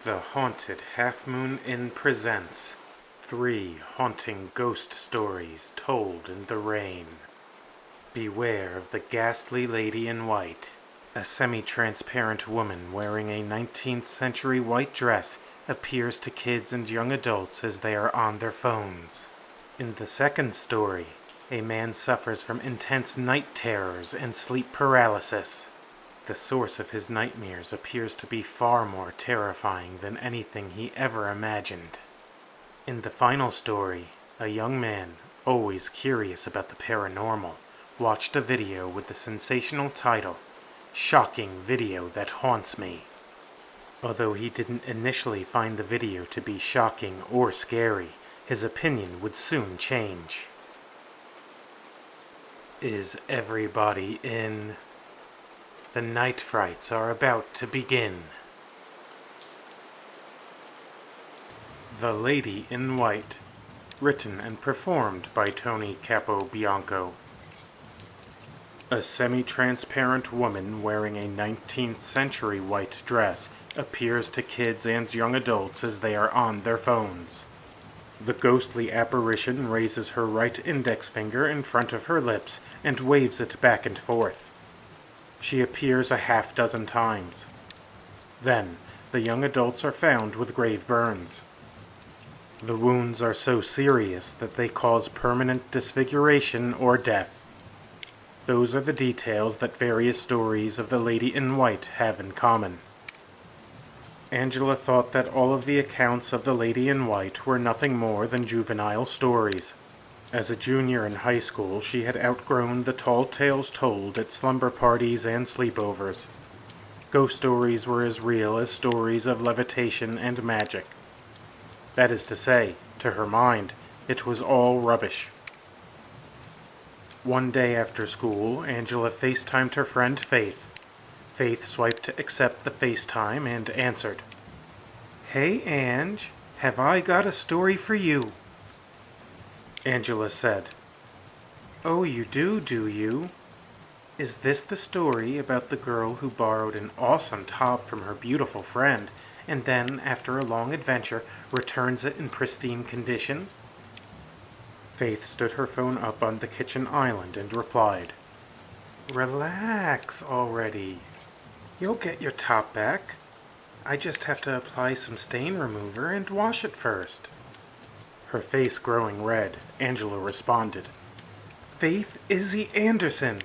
The Haunted Half Moon Inn presents 3 haunting ghost stories told in the rain. Beware of the ghastly lady in white. A semi-transparent woman wearing a 19th century white dress appears to kids and young adults as they are on their phones. In the second story, a man suffers from intense night terrors and sleep paralysis. The source of his nightmares appears to be far more terrifying than anything he ever imagined. In the final story, a young man, always curious about the paranormal, watched a video with the sensational title, "Shocking Video That Haunts Me." Although he didn't initially find the video to be shocking or scary, his opinion would soon change. Is everybody in? The night frights are about to begin. The Lady in White, written and performed by Tony Capobianco. A semi-transparent woman wearing a 19th century white dress appears to kids and young adults as they are on their phones. The ghostly apparition raises her right index finger in front of her lips and waves it back and forth. She appears a half-dozen times. Then, the young adults are found with grave burns. The wounds are so serious that they cause permanent disfiguration or death. Those are the details that various stories of the Lady in White have in common. Angela thought that all of the accounts of the Lady in White were nothing more than juvenile stories. As a junior in high school, she had outgrown the tall tales told at slumber parties and sleepovers. Ghost stories were as real as stories of levitation and magic. That is to say, to her mind, it was all rubbish. One day after school, Angela FaceTimed her friend Faith. Faith swiped to accept the FaceTime and answered. "Hey, Ange, have I got a story for you?" Angela said, "Oh, you do you? Is this the story about the girl who borrowed an awesome top from her beautiful friend, and then, after a long adventure, returns it in pristine condition?" Faith stood her phone up on the kitchen island and replied, "Relax already. You'll get your top back. I just have to apply some stain remover and wash it first." Her face growing red, Angela responded, "Faith Izzy Anderson,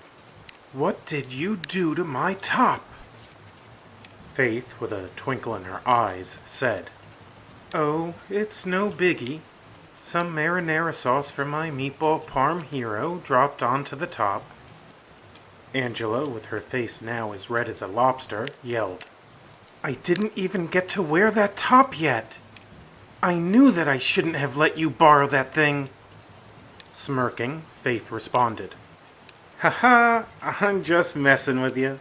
what did you do to my top?" Faith, with a twinkle in her eyes, said, "Oh, it's no biggie. Some marinara sauce from my meatball parm hero dropped onto the top." Angela, with her face now as red as a lobster, yelled, "I didn't even get to wear that top yet! I knew that I shouldn't have let you borrow that thing!" Smirking, Faith responded, "Haha, I'm just messing with you.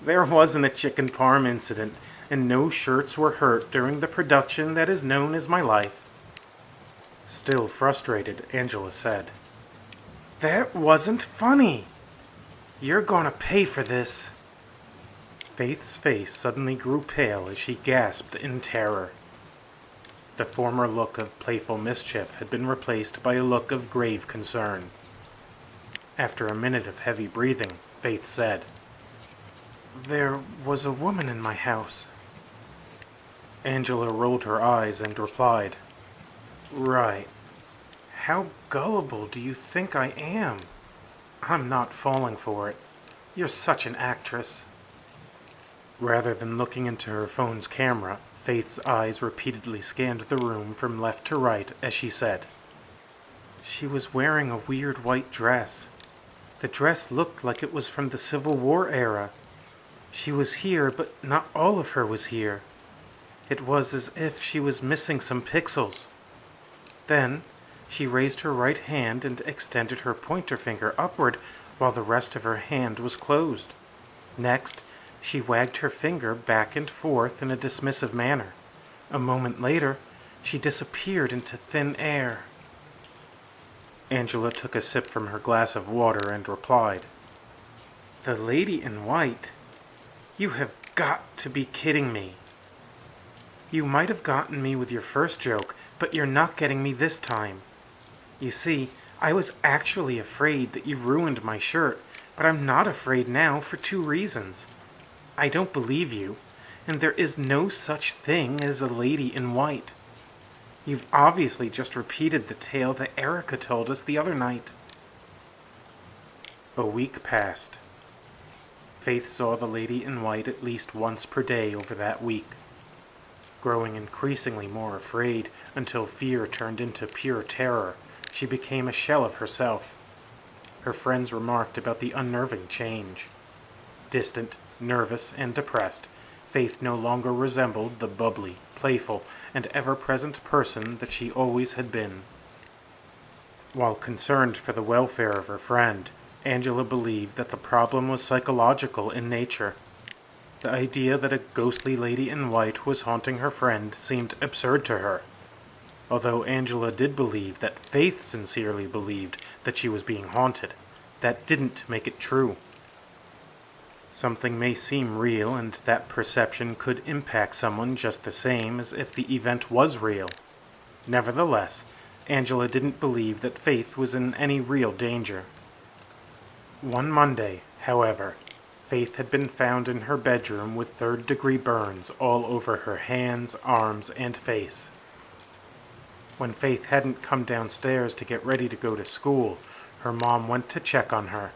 There wasn't a chicken parm incident, and no shirts were hurt during the production that is known as my life." Still frustrated, Angela said, "That wasn't funny. You're gonna pay for this." Faith's face suddenly grew pale as she gasped in terror. The former look of playful mischief had been replaced by a look of grave concern. After a minute of heavy breathing, Faith said, "There was a woman in my house." Angela rolled her eyes and replied, "Right. How gullible do you think I am? I'm not falling for it. You're such an actress." Rather than looking into her phone's camera, Faith's eyes repeatedly scanned the room from left to right as she said, "She was wearing a weird white dress. The dress looked like it was from the Civil War era. She was here, but not all of her was here. It was as if she was missing some pixels. Then, she raised her right hand and extended her pointer finger upward while the rest of her hand was closed. Next, she wagged her finger back and forth in a dismissive manner. A moment later, she disappeared into thin air." Angela took a sip from her glass of water and replied, "The Lady in White? You have got to be kidding me." You might have gotten me with your first joke, but you're not getting me this time. You see, I was actually afraid that you ruined my shirt, but I'm not afraid now for 2 reasons. I don't believe you, and there is no such thing as a lady in white. You've obviously just repeated the tale that Erica told us the other night. A week passed. Faith saw the lady in white at least once per day over that week, growing increasingly more afraid until fear turned into pure terror. She became a shell of herself. Her friends remarked about the unnerving change. Distant, nervous, and depressed, Faith no longer resembled the bubbly, playful, and ever-present person that she always had been. While concerned for the welfare of her friend, Angela believed that the problem was psychological in nature. The idea that a ghostly lady in white was haunting her friend seemed absurd to her, although Angela did believe that Faith sincerely believed that she was being haunted. That didn't make it true. Something may seem real, and that perception could impact someone just the same as if the event was real. Nevertheless, Angela didn't believe that Faith was in any real danger. One Monday, however, Faith had been found in her bedroom with third-degree burns all over her hands, arms, and face. When Faith hadn't come downstairs to get ready to go to school, her mom went to check on her.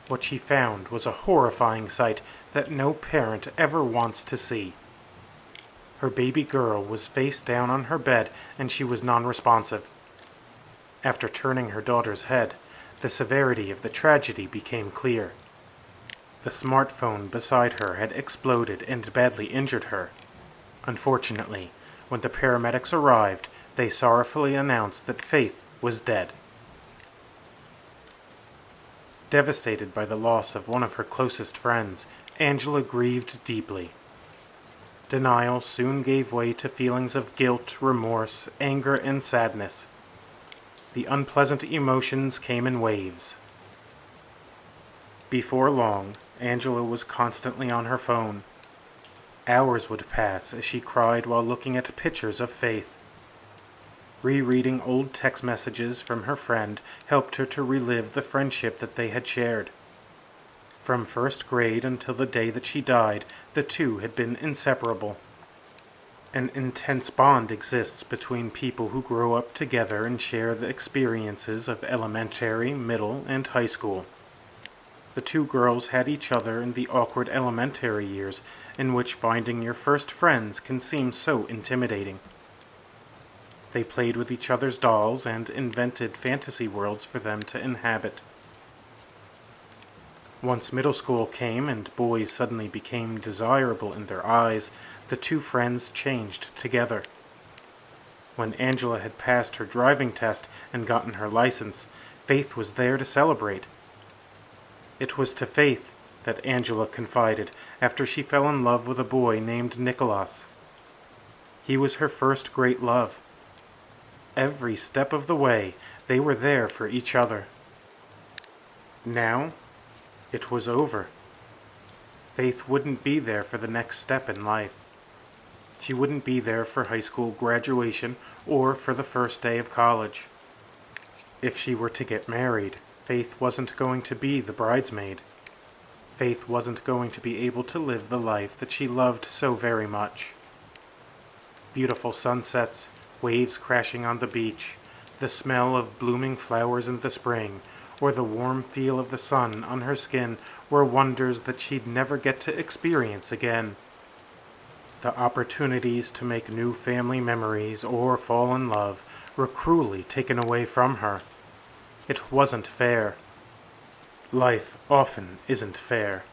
What she found was a horrifying sight that no parent ever wants to see. Her baby girl was face down on her bed, and she was non-responsive. After turning her daughter's head, the severity of the tragedy became clear. The smartphone beside her had exploded and badly injured her. Unfortunately, when the paramedics arrived, they sorrowfully announced that Faith was dead. Devastated by the loss of one of her closest friends, Angela grieved deeply. Denial soon gave way to feelings of guilt, remorse, anger, and sadness. The unpleasant emotions came in waves. Before long, Angela was constantly on her phone. Hours would pass as she cried while looking at pictures of Faith. Rereading old text messages from her friend helped her to relive the friendship that they had shared. From first grade until the day that she died, the two had been inseparable. An intense bond exists between people who grow up together and share the experiences of elementary, middle, and high school. The two girls had each other in the awkward elementary years, in which finding your first friends can seem so intimidating. They played with each other's dolls and invented fantasy worlds for them to inhabit. Once middle school came and boys suddenly became desirable in their eyes, the two friends changed together. When Angela had passed her driving test and gotten her license, Faith was there to celebrate. It was to Faith that Angela confided after she fell in love with a boy named Nicholas. He was her first great love. Every step of the way, they were there for each other. Now, it was over. Faith wouldn't be there for the next step in life. She wouldn't be there for high school graduation or for the first day of college. If she were to get married, Faith wasn't going to be the bridesmaid. Faith wasn't going to be able to live the life that she loved so very much. Beautiful sunsets, waves crashing on the beach, the smell of blooming flowers in the spring, or the warm feel of the sun on her skin were wonders that she'd never get to experience again. The opportunities to make new family memories or fall in love were cruelly taken away from her. It wasn't fair. Life often isn't fair.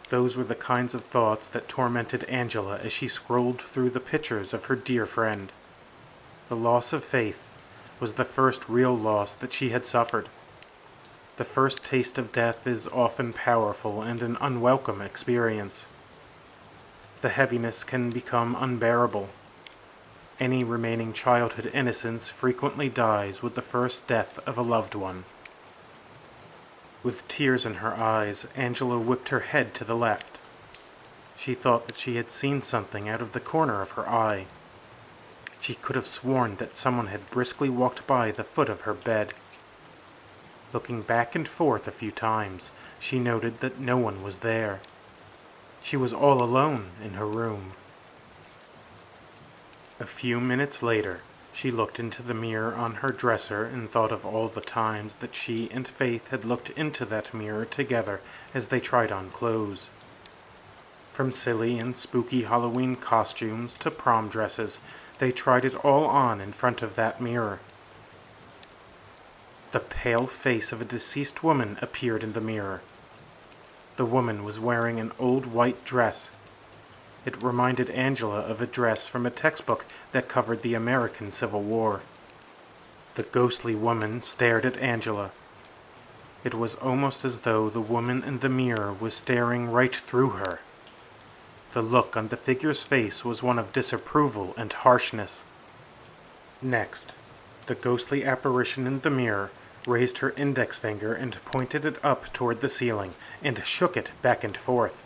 Those were the kinds of thoughts that tormented Angela as she scrolled through the pictures of her dear friend. The loss of Faith was the first real loss that she had suffered. The first taste of death is often powerful and an unwelcome experience. The heaviness can become unbearable. Any remaining childhood innocence frequently dies with the first death of a loved one. With tears in her eyes, Angela whipped her head to the left. She thought that she had seen something out of the corner of her eye. She could have sworn that someone had briskly walked by the foot of her bed. Looking back and forth a few times, she noted that no one was there. She was all alone in her room. A few minutes later, she looked into the mirror on her dresser and thought of all the times that she and Faith had looked into that mirror together as they tried on clothes. From silly and spooky Halloween costumes to prom dresses, they tried it all on in front of that mirror. The pale face of a deceased woman appeared in the mirror. The woman was wearing an old white dress. It reminded Angela of a dress from a textbook that covered the American Civil War. The ghostly woman stared at Angela. It was almost as though the woman in the mirror was staring right through her. The look on the figure's face was one of disapproval and harshness. Next, the ghostly apparition in the mirror raised her index finger and pointed it up toward the ceiling and shook it back and forth.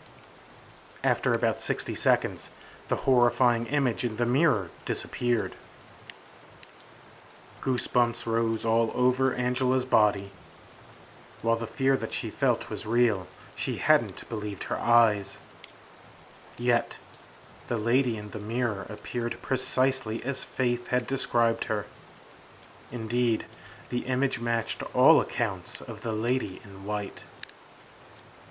After about 60 seconds, the horrifying image in the mirror disappeared. Goosebumps rose all over Angela's body. While the fear that she felt was real, she hadn't believed her eyes. Yet, the lady in the mirror appeared precisely as Faith had described her. Indeed, the image matched all accounts of the lady in white.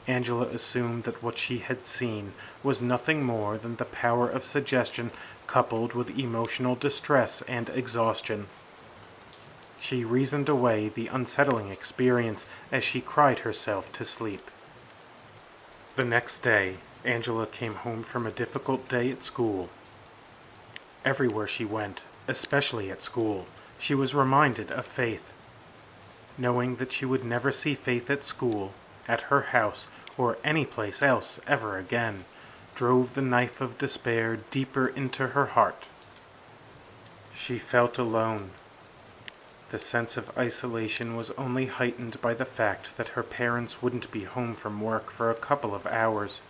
Angela assumed that what she had seen was nothing more than the power of suggestion coupled with emotional distress and exhaustion. She reasoned away the unsettling experience as she cried herself to sleep. The next day, Angela came home from a difficult day at school. Everywhere she went, especially at school, she was reminded of Faith. Knowing that she would never see Faith at school, at her house, or any place else ever again, drove the knife of despair deeper into her heart. She felt alone. The sense of isolation was only heightened by the fact that her parents wouldn't be home from work for a couple of hours.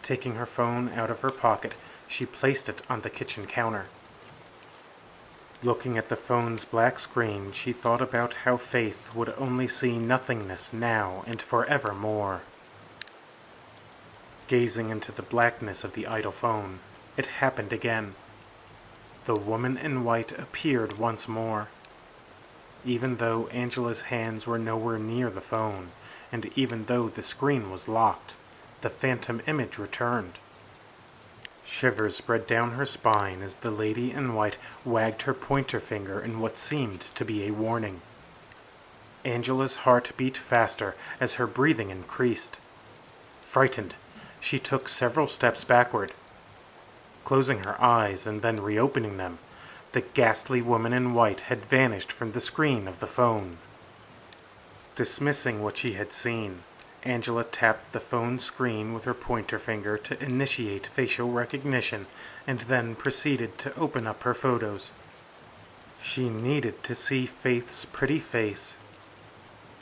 Taking her phone out of her pocket, she placed it on the kitchen counter. Looking at the phone's black screen, she thought about how Faith would only see nothingness now and forevermore. Gazing into the blackness of the idle phone, it happened again. The woman in white appeared once more. Even though Angela's hands were nowhere near the phone, and even though the screen was locked, the phantom image returned. Shivers spread down her spine as the lady in white wagged her pointer finger in what seemed to be a warning. Angela's heart beat faster as her breathing increased. Frightened, she took several steps backward. Closing her eyes and then reopening them, the ghastly woman in white had vanished from the screen of the phone. Dismissing what she had seen, Angela tapped the phone screen with her pointer finger to initiate facial recognition and then proceeded to open up her photos. She needed to see Faith's pretty face.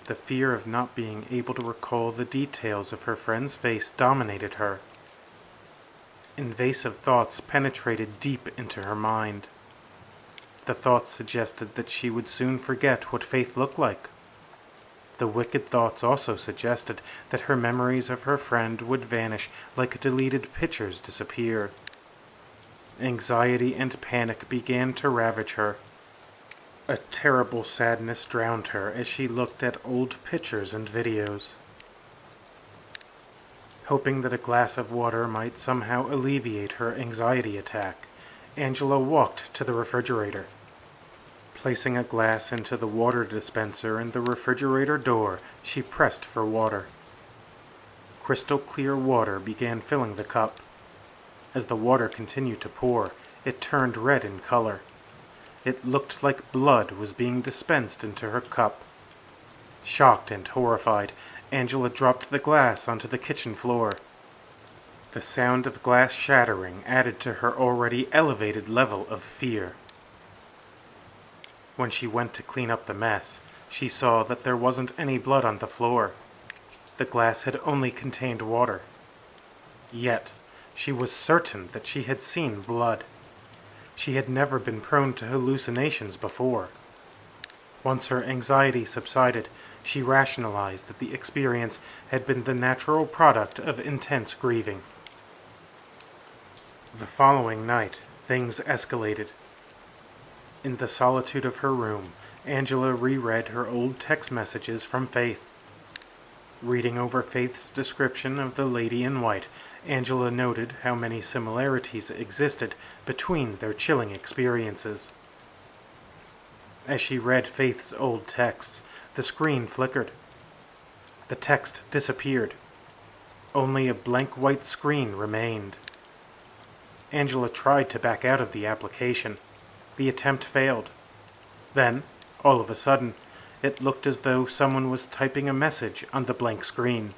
The fear of not being able to recall the details of her friend's face dominated her. Invasive thoughts penetrated deep into her mind. The thoughts suggested that she would soon forget what Faith looked like. The wicked thoughts also suggested that her memories of her friend would vanish like deleted pictures disappear. Anxiety and panic began to ravage her. A terrible sadness drowned her as she looked at old pictures and videos. Hoping that a glass of water might somehow alleviate her anxiety attack, Angela walked to the refrigerator. Placing a glass into the water dispenser in the refrigerator door, she pressed for water. Crystal clear water began filling the cup. As the water continued to pour, it turned red in color. It looked like blood was being dispensed into her cup. Shocked and horrified, Angela dropped the glass onto the kitchen floor. The sound of glass shattering added to her already elevated level of fear. When she went to clean up the mess, she saw that there wasn't any blood on the floor. The glass had only contained water. Yet, she was certain that she had seen blood. She had never been prone to hallucinations before. Once her anxiety subsided, she rationalized that the experience had been the natural product of intense grieving. The following night, things escalated. In the solitude of her room, Angela reread her old text messages from Faith. Reading over Faith's description of the lady in white, Angela noted how many similarities existed between their chilling experiences. As she read Faith's old texts, the screen flickered. The text disappeared. Only a blank white screen remained. Angela tried to back out of the application. The attempt failed. Then, all of a sudden, it looked as though someone was typing a message on the blank screen.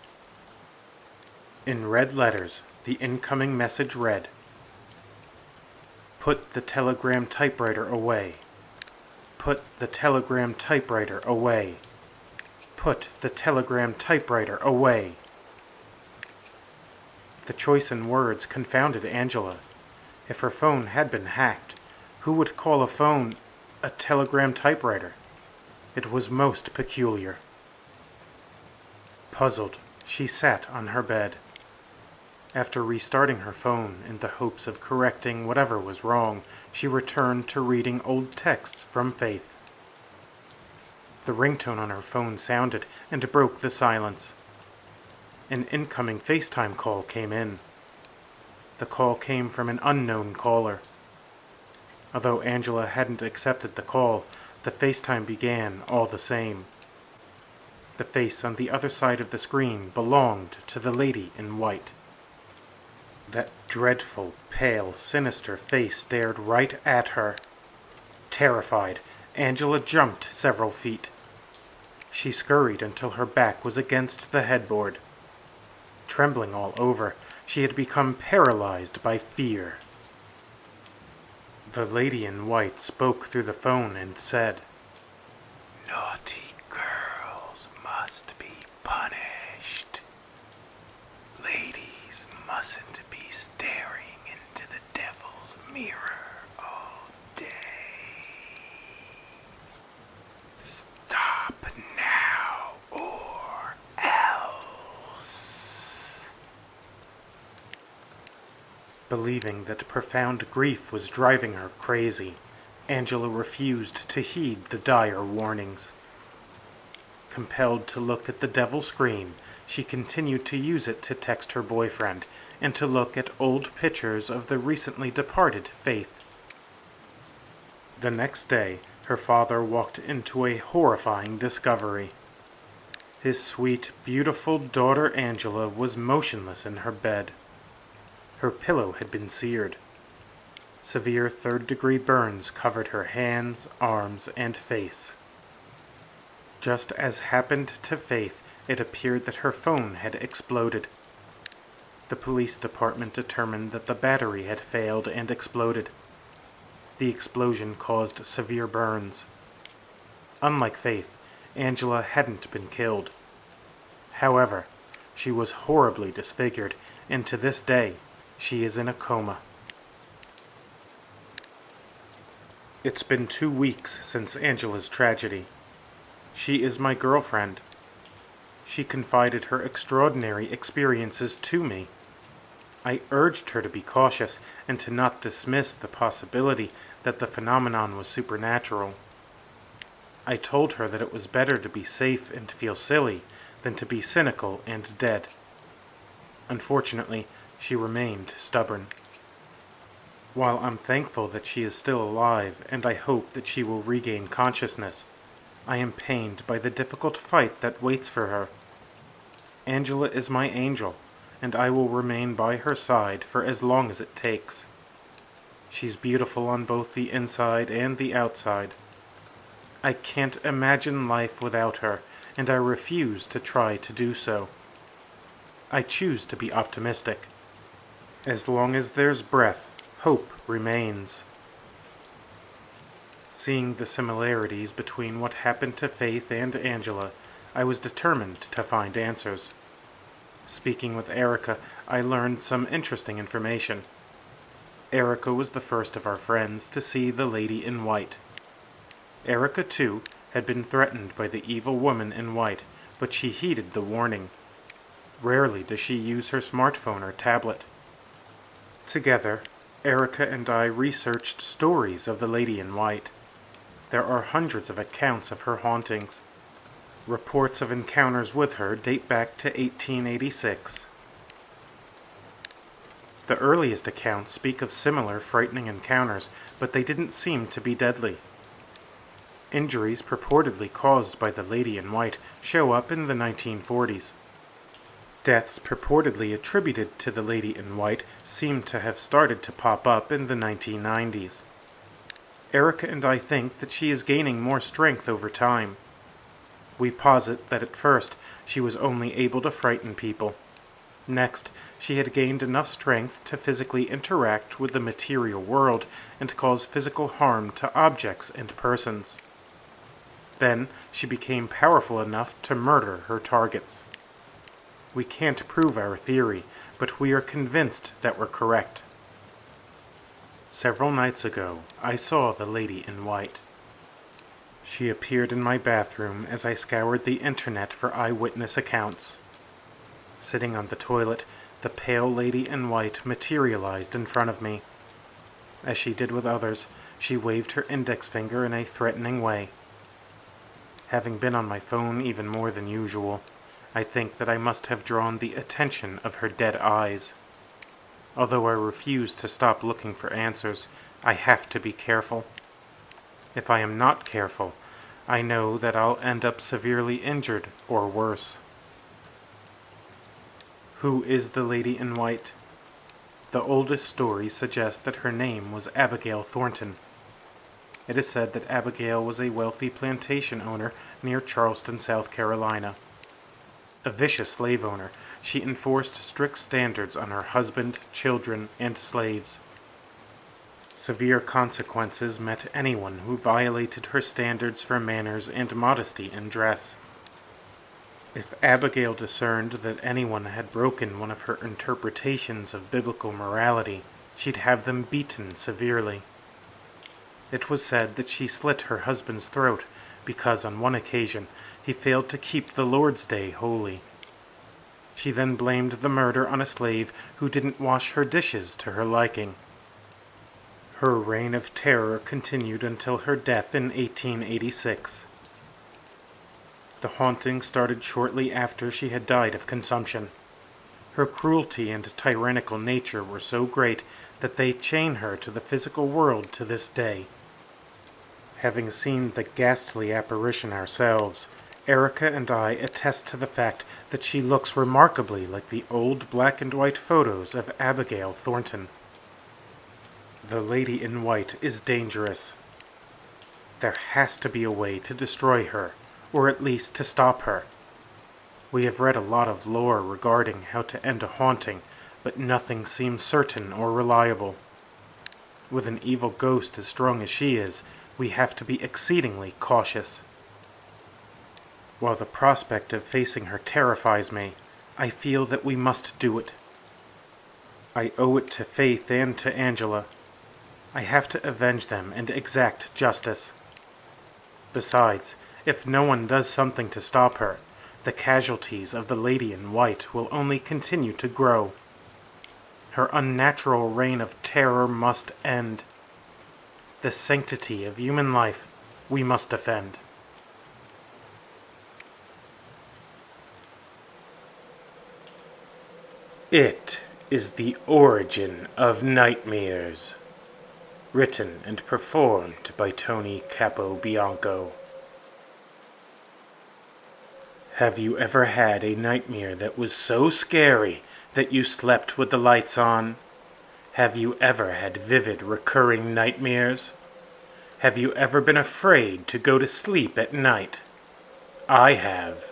In red letters, the incoming message read, "Put the telegram typewriter away. Put the telegram typewriter away. Put the telegram typewriter away." The choice in words confounded Angela. If her phone had been hacked, who would call a phone a telegram typewriter? It was most peculiar. Puzzled, she sat on her bed. After restarting her phone in the hopes of correcting whatever was wrong, she returned to reading old texts from Faith. The ringtone on her phone sounded and broke the silence. An incoming FaceTime call came in. The call came from an unknown caller. Although Angela hadn't accepted the call, the FaceTime began all the same. The face on the other side of the screen belonged to the lady in white. That dreadful, pale, sinister face stared right at her. Terrified, Angela jumped several feet. She scurried until her back was against the headboard. Trembling all over, she had become paralyzed by fear. The lady in white spoke through the phone and said, "Naughty girls must be punished. Ladies mustn't be staring into the devil's mirror all day. Stop now or else." Believing that profound grief was driving her crazy, Angela refused to heed the dire warnings. Compelled to look at the devil screen, she continued to use it to text her boyfriend and to look at old pictures of the recently departed Faith. The next day, her father walked into a horrifying discovery. His sweet, beautiful daughter Angela was motionless in her bed. Her pillow had been seared. Severe third-degree burns covered her hands, arms, and face. Just as happened to Faith, it appeared that her phone had exploded. The police department determined that the battery had failed and exploded. The explosion caused severe burns. Unlike Faith, Angela hadn't been killed. However, she was horribly disfigured, and to this day, she is in a coma. It's been 2 weeks since Angela's tragedy. She is my girlfriend. She confided her extraordinary experiences to me. I urged her to be cautious and to not dismiss the possibility that the phenomenon was supernatural. I told her that it was better to be safe and feel silly than to be cynical and dead. Unfortunately, she remained stubborn. While I'm thankful that she is still alive, and I hope that she will regain consciousness, I am pained by the difficult fight that waits for her. Angela is my angel, and I will remain by her side for as long as it takes. She's beautiful on both the inside and the outside. I can't imagine life without her, and I refuse to try to do so. I choose to be optimistic. As long as there's breath, hope remains. Seeing the similarities between what happened to Faith and Angela, I was determined to find answers. Speaking with Erica, I learned some interesting information. Erica was the first of our friends to see the lady in white. Erica, too, had been threatened by the evil woman in white, but she heeded the warning. Rarely does she use her smartphone or tablet. Together, Erica and I researched stories of the lady in white. There are hundreds of accounts of her hauntings. Reports of encounters with her date back to 1886. The earliest accounts speak of similar frightening encounters, but they didn't seem to be deadly. Injuries purportedly caused by the lady in white show up in the 1940s. Deaths purportedly attributed to the lady in white seem to have started to pop up in the 1990s. Erica and I think that she is gaining more strength over time. We posit that at first she was only able to frighten people. Next, she had gained enough strength to physically interact with the material world and cause physical harm to objects and persons. Then she became powerful enough to murder her targets. We can't prove our theory, but we are convinced that we're correct. Several nights ago, I saw the lady in white. She appeared in my bathroom as I scoured the internet for eyewitness accounts. Sitting on the toilet, the pale lady in white materialized in front of me. As she did with others, she waved her index finger in a threatening way. Having been on my phone even more than usual, I think that I must have drawn the attention of her dead eyes. Although I refuse to stop looking for answers, I have to be careful. If I am not careful, I know that I'll end up severely injured or worse. Who is the lady in white? The oldest stories suggest that her name was Abigail Thornton. It is said that Abigail was a wealthy plantation owner near Charleston, South Carolina. A vicious slave owner, she enforced strict standards on her husband, children, and slaves. Severe consequences met anyone who violated her standards for manners and modesty in dress. If Abigail discerned that anyone had broken one of her interpretations of biblical morality, she'd have them beaten severely. It was said that she slit her husband's throat because on one occasion he failed to keep the Lord's Day holy. She then blamed the murder on a slave who didn't wash her dishes to her liking. Her reign of terror continued until her death in 1886. The haunting started shortly after she had died of consumption. Her cruelty and tyrannical nature were so great that they chain her to the physical world to this day. Having seen the ghastly apparition ourselves, Erica and I attest to the fact that she looks remarkably like the old black and white photos of Abigail Thornton. The lady in white is dangerous. There has to be a way to destroy her, or at least to stop her. We have read a lot of lore regarding how to end a haunting, but nothing seems certain or reliable. With an evil ghost as strong as she is, we have to be exceedingly cautious. While the prospect of facing her terrifies me, I feel that we must do it. I owe it to Faith and to Angela. I have to avenge them and exact justice. Besides, if no one does something to stop her, the casualties of the lady in white will only continue to grow. Her unnatural reign of terror must end. The sanctity of human life we must defend. It is the origin of nightmares. Written and performed by Tony Capobianco. Have you ever had a nightmare that was so scary that you slept with the lights on? Have you ever had vivid, recurring nightmares? Have you ever been afraid to go to sleep at night? I have.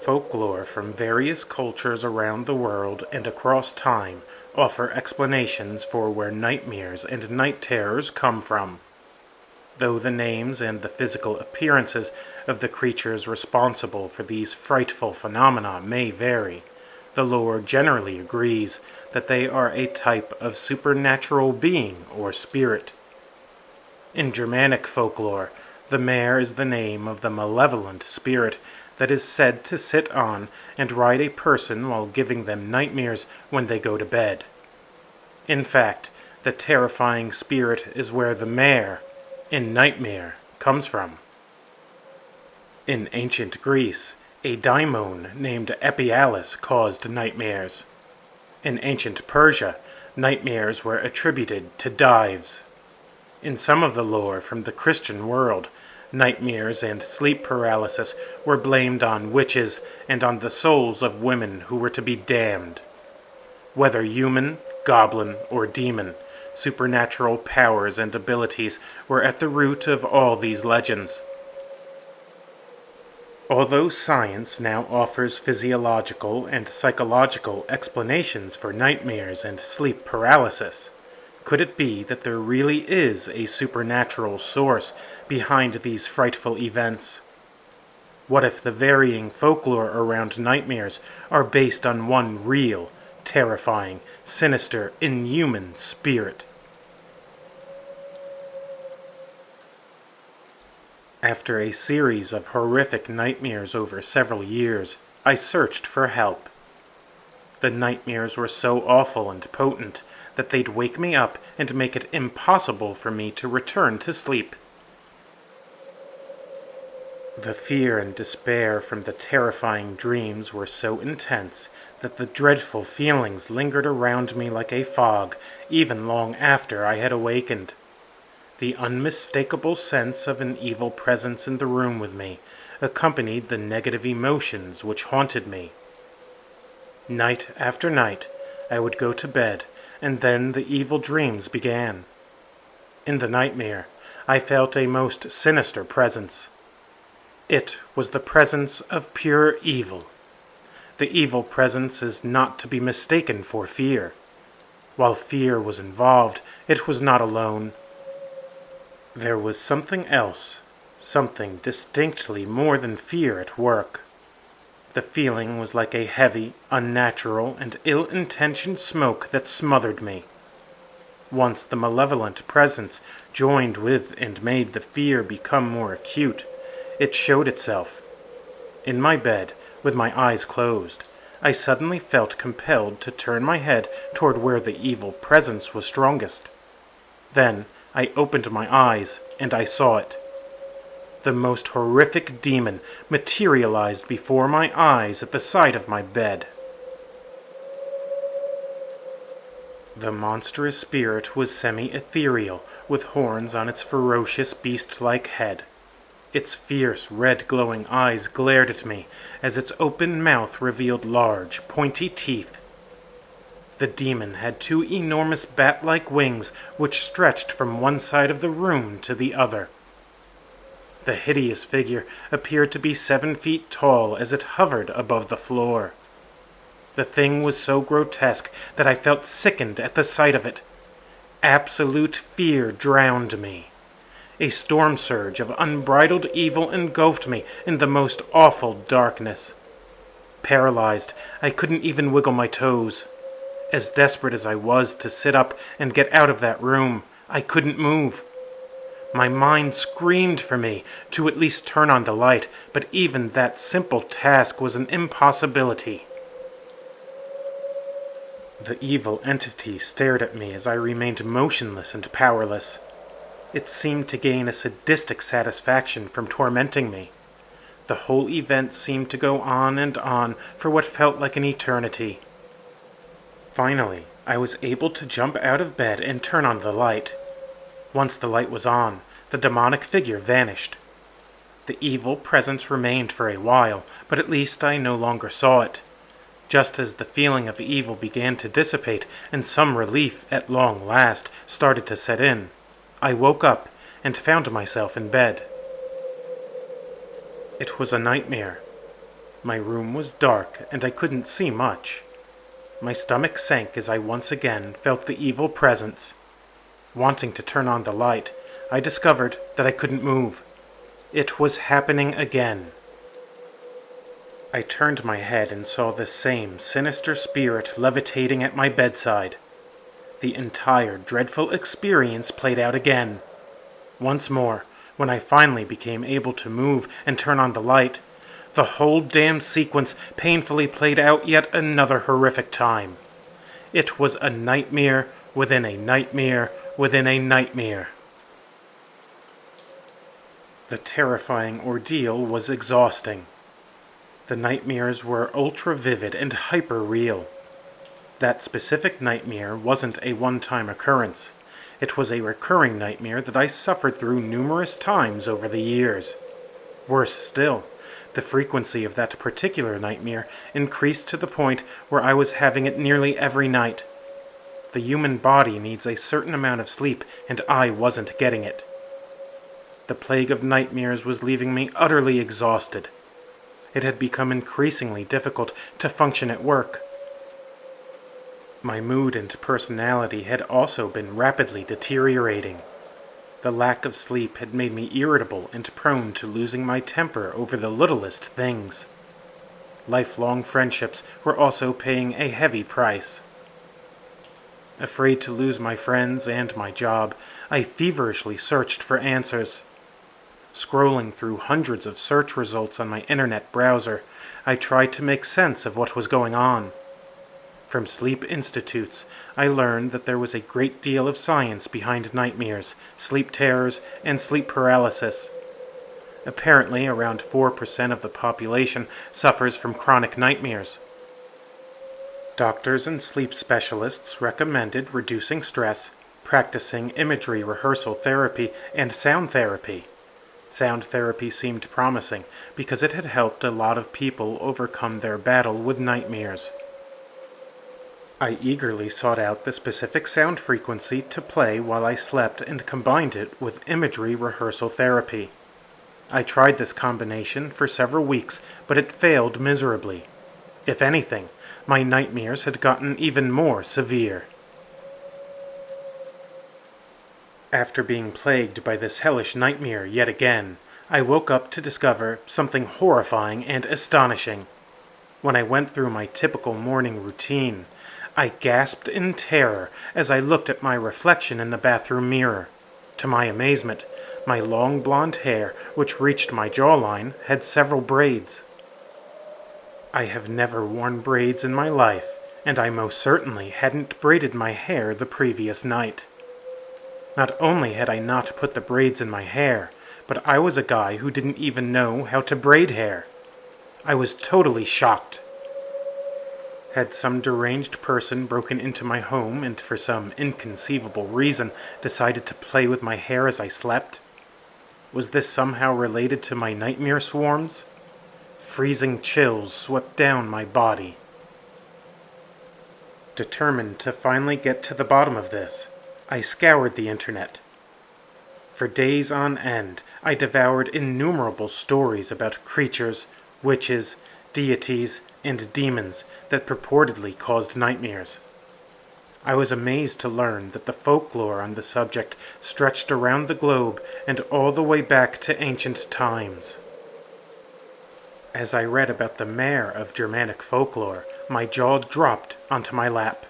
Folklore from various cultures around the world and across time offer explanations for where nightmares and night terrors come from. Though the names and the physical appearances of the creatures responsible for these frightful phenomena may vary, the lore generally agrees that they are a type of supernatural being or spirit. In Germanic folklore, the mare is the name of the malevolent spirit that is said to sit on and ride a person while giving them nightmares when they go to bed. In fact, the terrifying spirit is where the mare, in nightmare, comes from. In ancient Greece, a daimon named Epialus caused nightmares. In ancient Persia, nightmares were attributed to Dives. In some of the lore from the Christian world, nightmares and sleep paralysis were blamed on witches and on the souls of women who were to be damned. Whether human, goblin, or demon, supernatural powers and abilities were at the root of all these legends. Although science now offers physiological and psychological explanations for nightmares and sleep paralysis, could it be that there really is a supernatural source behind these frightful events? What if the varying folklore around nightmares are based on one real, terrifying, sinister, inhuman spirit? After a series of horrific nightmares over several years, I searched for help. The nightmares were so awful and potent that they'd wake me up and make it impossible for me to return to sleep. The fear and despair from the terrifying dreams were so intense that the dreadful feelings lingered around me like a fog, even long after I had awakened. The unmistakable sense of an evil presence in the room with me accompanied the negative emotions which haunted me. Night after night, I would go to bed, and then the evil dreams began. In the nightmare, I felt a most sinister presence. It was the presence of pure evil. The evil presence is not to be mistaken for fear. While fear was involved, it was not alone. There was something else, something distinctly more than fear at work. The feeling was like a heavy, unnatural, and ill-intentioned smoke that smothered me. Once the malevolent presence joined with and made the fear become more acute, it showed itself. In my bed, with my eyes closed, I suddenly felt compelled to turn my head toward where the evil presence was strongest. Then I opened my eyes, and I saw it. The most horrific demon materialized before my eyes at the side of my bed. The monstrous spirit was semi-ethereal, with horns on its ferocious beast-like head. Its fierce, red glowing eyes glared at me as its open mouth revealed large, pointy teeth. The demon had two enormous bat-like wings which stretched from one side of the room to the other. The hideous figure appeared to be 7 feet tall as it hovered above the floor. The thing was so grotesque that I felt sickened at the sight of it. Absolute fear drowned me. A storm surge of unbridled evil engulfed me in the most awful darkness. Paralyzed, I couldn't even wiggle my toes. As desperate as I was to sit up and get out of that room, I couldn't move. My mind screamed for me to at least turn on the light, but even that simple task was an impossibility. The evil entity stared at me as I remained motionless and powerless. It seemed to gain a sadistic satisfaction from tormenting me. The whole event seemed to go on and on for what felt like an eternity. Finally, I was able to jump out of bed and turn on the light. Once the light was on, the demonic figure vanished. The evil presence remained for a while, but at least I no longer saw it. Just as the feeling of evil began to dissipate and some relief at long last started to set in, I woke up and found myself in bed. It was a nightmare. My room was dark and I couldn't see much. My stomach sank as I once again felt the evil presence. Wanting to turn on the light, I discovered that I couldn't move. It was happening again. I turned my head and saw the same sinister spirit levitating at my bedside. The entire dreadful experience played out again. Once more, when I finally became able to move and turn on the light, the whole damn sequence painfully played out yet another horrific time. It was a nightmare within a nightmare within a nightmare. The terrifying ordeal was exhausting. The nightmares were ultra-vivid and hyper-real. That specific nightmare wasn't a one-time occurrence. It was a recurring nightmare that I suffered through numerous times over the years. Worse still, the frequency of that particular nightmare increased to the point where I was having it nearly every night. The human body needs a certain amount of sleep, and I wasn't getting it. The plague of nightmares was leaving me utterly exhausted. It had become increasingly difficult to function at work. My mood and personality had also been rapidly deteriorating. The lack of sleep had made me irritable and prone to losing my temper over the littlest things. Lifelong friendships were also paying a heavy price. Afraid to lose my friends and my job, I feverishly searched for answers. Scrolling through hundreds of search results on my internet browser, I tried to make sense of what was going on. From sleep institutes, I learned that there was a great deal of science behind nightmares, sleep terrors, and sleep paralysis. Apparently, around 4% of the population suffers from chronic nightmares. Doctors and sleep specialists recommended reducing stress, practicing imagery rehearsal therapy, and sound therapy. Sound therapy seemed promising because it had helped a lot of people overcome their battle with nightmares. I eagerly sought out the specific sound frequency to play while I slept and combined it with imagery rehearsal therapy. I tried this combination for several weeks, but it failed miserably. If anything, my nightmares had gotten even more severe. After being plagued by this hellish nightmare yet again, I woke up to discover something horrifying and astonishing. When I went through my typical morning routine, I gasped in terror as I looked at my reflection in the bathroom mirror. To my amazement, my long blonde hair, which reached my jawline, had several braids. I have never worn braids in my life, and I most certainly hadn't braided my hair the previous night. Not only had I not put the braids in my hair, but I was a guy who didn't even know how to braid hair. I was totally shocked. Had some deranged person broken into my home and for some inconceivable reason decided to play with my hair as I slept? Was this somehow related to my nightmare swarms? Freezing chills swept down my body. Determined to finally get to the bottom of this, I scoured the internet. For days on end, I devoured innumerable stories about creatures, witches, deities, and demons that purportedly caused nightmares. I was amazed to learn that the folklore on the subject stretched around the globe and all the way back to ancient times. As I read about the mare of Germanic folklore, my jaw dropped onto my lap.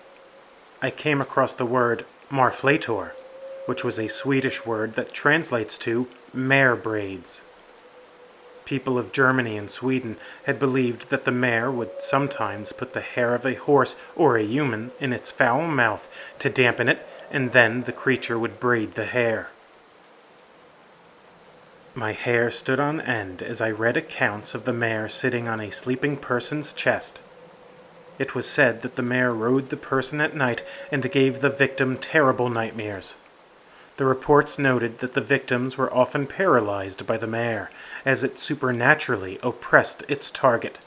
I came across the word marflator, which was a Swedish word that translates to mare braids. People of Germany and Sweden had believed that the mare would sometimes put the hair of a horse or a human in its foul mouth to dampen it, and then the creature would braid the hair. My hair stood on end as I read accounts of the mare sitting on a sleeping person's chest. It was said that the mare rode the person at night and gave the victim terrible nightmares. The reports noted that the victims were often paralyzed by the mare, as it supernaturally oppressed its target.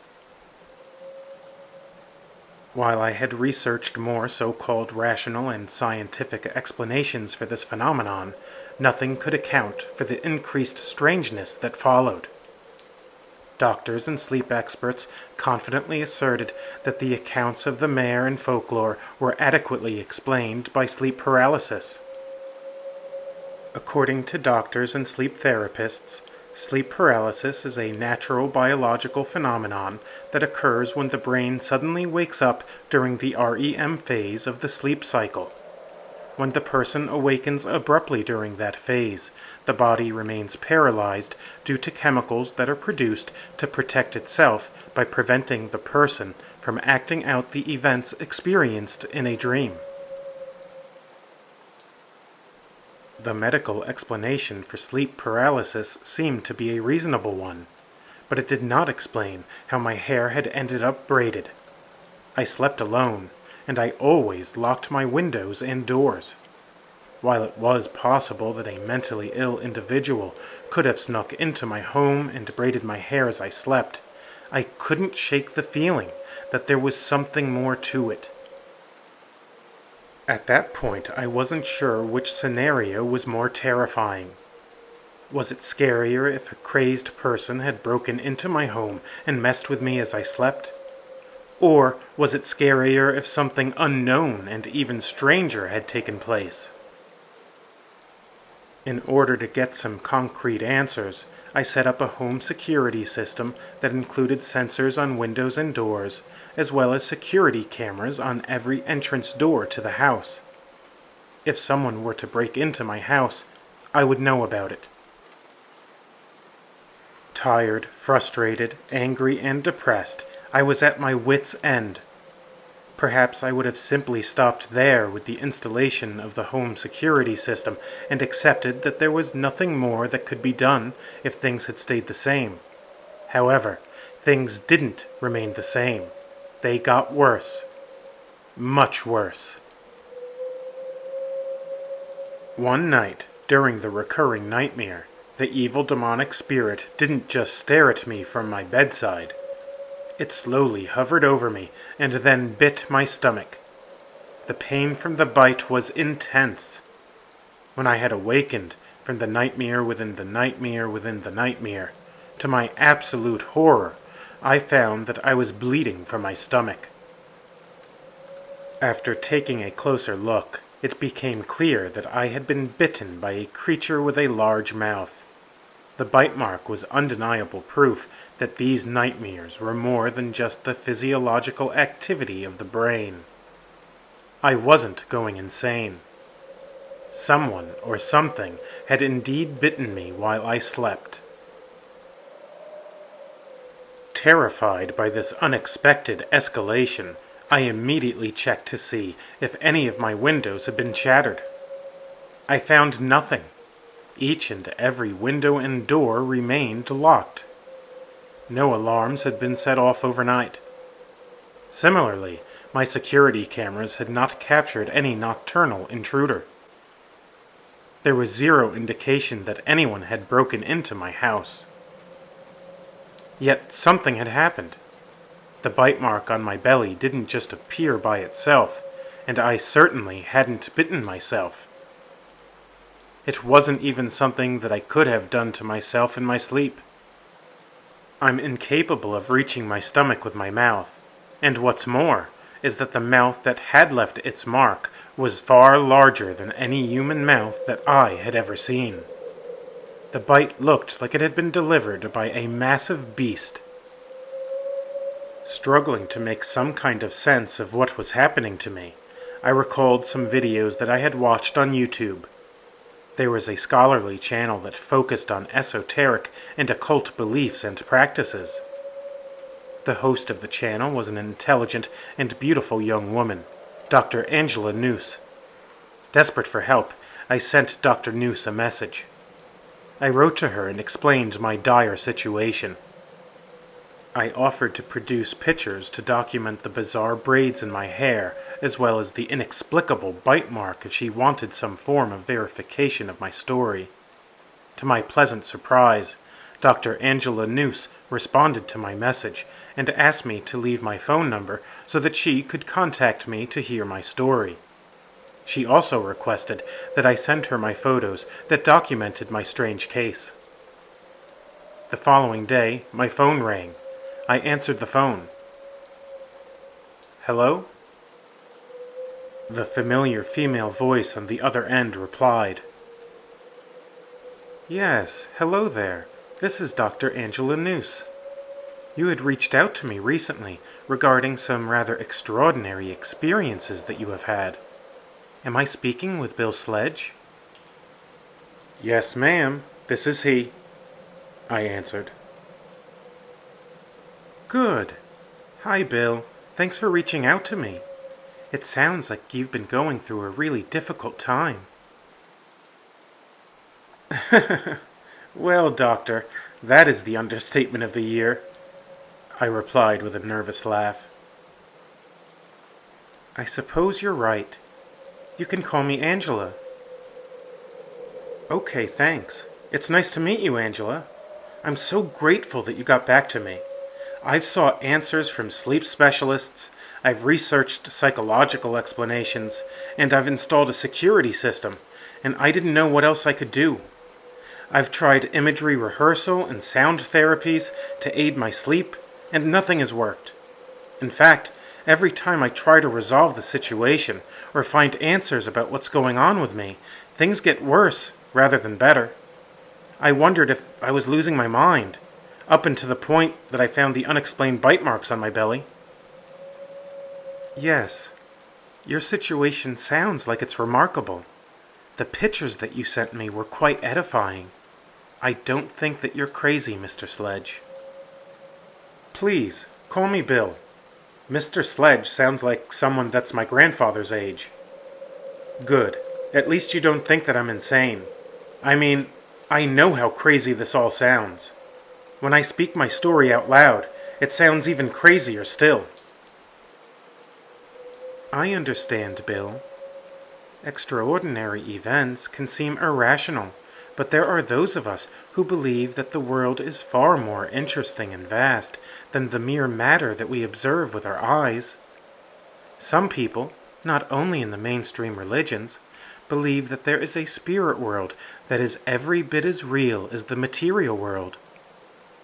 While I had researched more so-called rational and scientific explanations for this phenomenon, nothing could account for the increased strangeness that followed. Doctors and sleep experts confidently asserted that the accounts of the mare in folklore were adequately explained by sleep paralysis. According to doctors and sleep therapists, sleep paralysis is a natural biological phenomenon that occurs when the brain suddenly wakes up during the REM phase of the sleep cycle. When the person awakens abruptly during that phase, the body remains paralyzed due to chemicals that are produced to protect itself by preventing the person from acting out the events experienced in a dream. The medical explanation for sleep paralysis seemed to be a reasonable one, but it did not explain how my hair had ended up braided. I slept alone, and I always locked my windows and doors. While it was possible that a mentally ill individual could have snuck into my home and braided my hair as I slept, I couldn't shake the feeling that there was something more to it. At that point, I wasn't sure which scenario was more terrifying. Was it scarier if a crazed person had broken into my home and messed with me as I slept? Or was it scarier if something unknown and even stranger had taken place? In order to get some concrete answers, I set up a home security system that included sensors on windows and doors, as well as security cameras on every entrance door to the house. If someone were to break into my house, I would know about it. Tired, frustrated, angry, and depressed, I was at my wits' end. Perhaps I would have simply stopped there with the installation of the home security system and accepted that there was nothing more that could be done if things had stayed the same. However, things didn't remain the same. They got worse. Much worse. One night, during the recurring nightmare, the evil demonic spirit didn't just stare at me from my bedside. It slowly hovered over me and then bit my stomach. The pain from the bite was intense. When I had awakened from the nightmare within the nightmare within the nightmare, to my absolute horror, I found that I was bleeding from my stomach. After taking a closer look, it became clear that I had been bitten by a creature with a large mouth. The bite mark was undeniable proof that these nightmares were more than just the physiological activity of the brain. I wasn't going insane. Someone or something had indeed bitten me while I slept. Terrified by this unexpected escalation, I immediately checked to see if any of my windows had been shattered. I found nothing. Each and every window and door remained locked. No alarms had been set off overnight. Similarly, my security cameras had not captured any nocturnal intruder. There was zero indication that anyone had broken into my house. Yet something had happened. The bite mark on my belly didn't just appear by itself, and I certainly hadn't bitten myself. It wasn't even something that I could have done to myself in my sleep. I'm incapable of reaching my stomach with my mouth, and what's more is that the mouth that had left its mark was far larger than any human mouth that I had ever seen. The bite looked like it had been delivered by a massive beast. Struggling to make some kind of sense of what was happening to me, I recalled some videos that I had watched on YouTube. There was a scholarly channel that focused on esoteric and occult beliefs and practices. The host of the channel was an intelligent and beautiful young woman, Dr. Angela Noose. Desperate for help, I sent Dr. Noose a message. I wrote to her and explained my dire situation. I offered to produce pictures to document the bizarre braids in my hair, as well as the inexplicable bite mark if she wanted some form of verification of my story. To my pleasant surprise, Dr. Angela Noose responded to my message and asked me to leave my phone number so that she could contact me to hear my story. She also requested that I send her my photos that documented my strange case. The following day, my phone rang. I answered the phone. "Hello?" The familiar female voice on the other end replied. Yes, hello there. This is Dr. Angela Noose. You had reached out to me recently regarding some rather extraordinary experiences that you have had. Am I speaking with Bill Sledge? Yes, ma'am. This is he, I answered. Good. Hi, Bill. Thanks for reaching out to me. It sounds like you've been going through a really difficult time. Well, Doctor, that is the understatement of the year, I replied with a nervous laugh. I suppose you're right. You can call me Angela. Okay, thanks. It's nice to meet you, Angela. I'm so grateful that you got back to me. I've sought answers from sleep specialists, I've researched psychological explanations, and I've installed a security system, and I didn't know what else I could do. I've tried imagery rehearsal and sound therapies to aid my sleep, and nothing has worked. In fact, every time I try to resolve the situation or find answers about what's going on with me, things get worse rather than better. I wondered if I was losing my mind, up until the point that I found the unexplained bite marks on my belly. Yes, your situation sounds like it's remarkable. The pictures that you sent me were quite edifying. I don't think that you're crazy, Mr. Sledge. Please, call me Bill. Mr. Sledge sounds like someone that's my grandfather's age. Good. At least you don't think that I'm insane. I mean, I know how crazy this all sounds. When I speak my story out loud, it sounds even crazier still. I understand, Bill. Extraordinary events can seem irrational, but there are those of us who believe that the world is far more interesting and vast than the mere matter that we observe with our eyes. Some people, not only in the mainstream religions, believe that there is a spirit world that is every bit as real as the material world.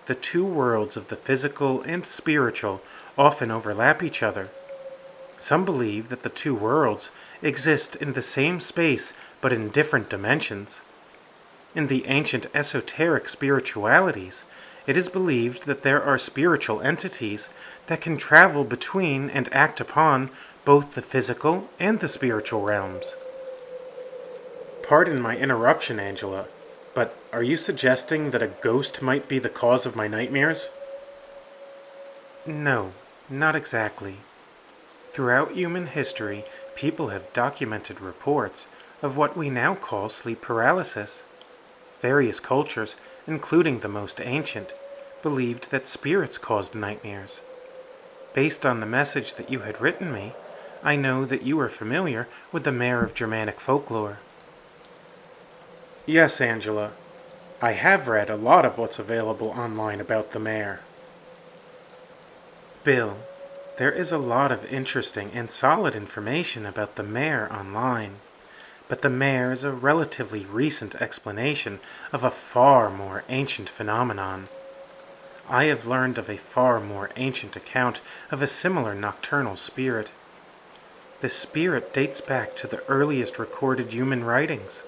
The two worlds of the physical and spiritual often overlap each other. Some believe that the two worlds exist in the same space but in different dimensions. In the ancient esoteric spiritualities, it is believed that there are spiritual entities that can travel between and act upon both the physical and the spiritual realms. Pardon my interruption, Angela, but are you suggesting that a ghost might be the cause of my nightmares? No, not exactly. Throughout human history, people have documented reports of what we now call sleep paralysis. Various cultures, including the most ancient, believed that spirits caused nightmares. Based on the message that you had written me, I know that you are familiar with the mare of Germanic folklore. Yes, Angela. I have read a lot of what's available online about the mare. Bill, there is a lot of interesting and solid information about the mare online, but the mare is a relatively recent explanation of a far more ancient phenomenon. I have learned of a far more ancient account of a similar nocturnal spirit. The spirit dates back to the earliest recorded human writings.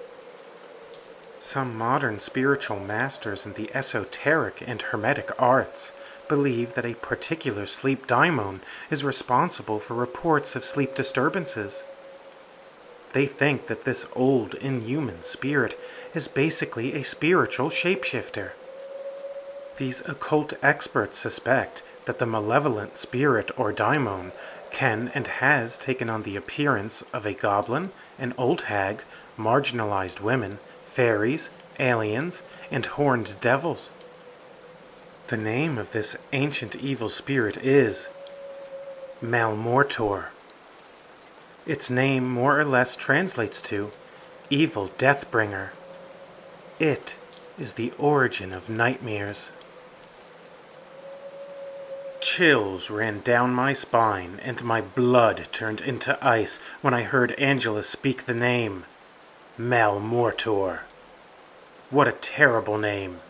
Some modern spiritual masters in the esoteric and hermetic arts believe that a particular sleep daimon is responsible for reports of sleep disturbances. They think that this old, inhuman spirit is basically a spiritual shapeshifter. These occult experts suspect that the malevolent spirit or daimon can and has taken on the appearance of a goblin, an old hag, marginalized women, fairies, aliens, and horned devils. The name of this ancient evil spirit is Malmortor. Its name more or less translates to evil deathbringer. It is the origin of nightmares. Chills ran down my spine and my blood turned into ice when I heard Angela speak the name. Malmortor. What a terrible name.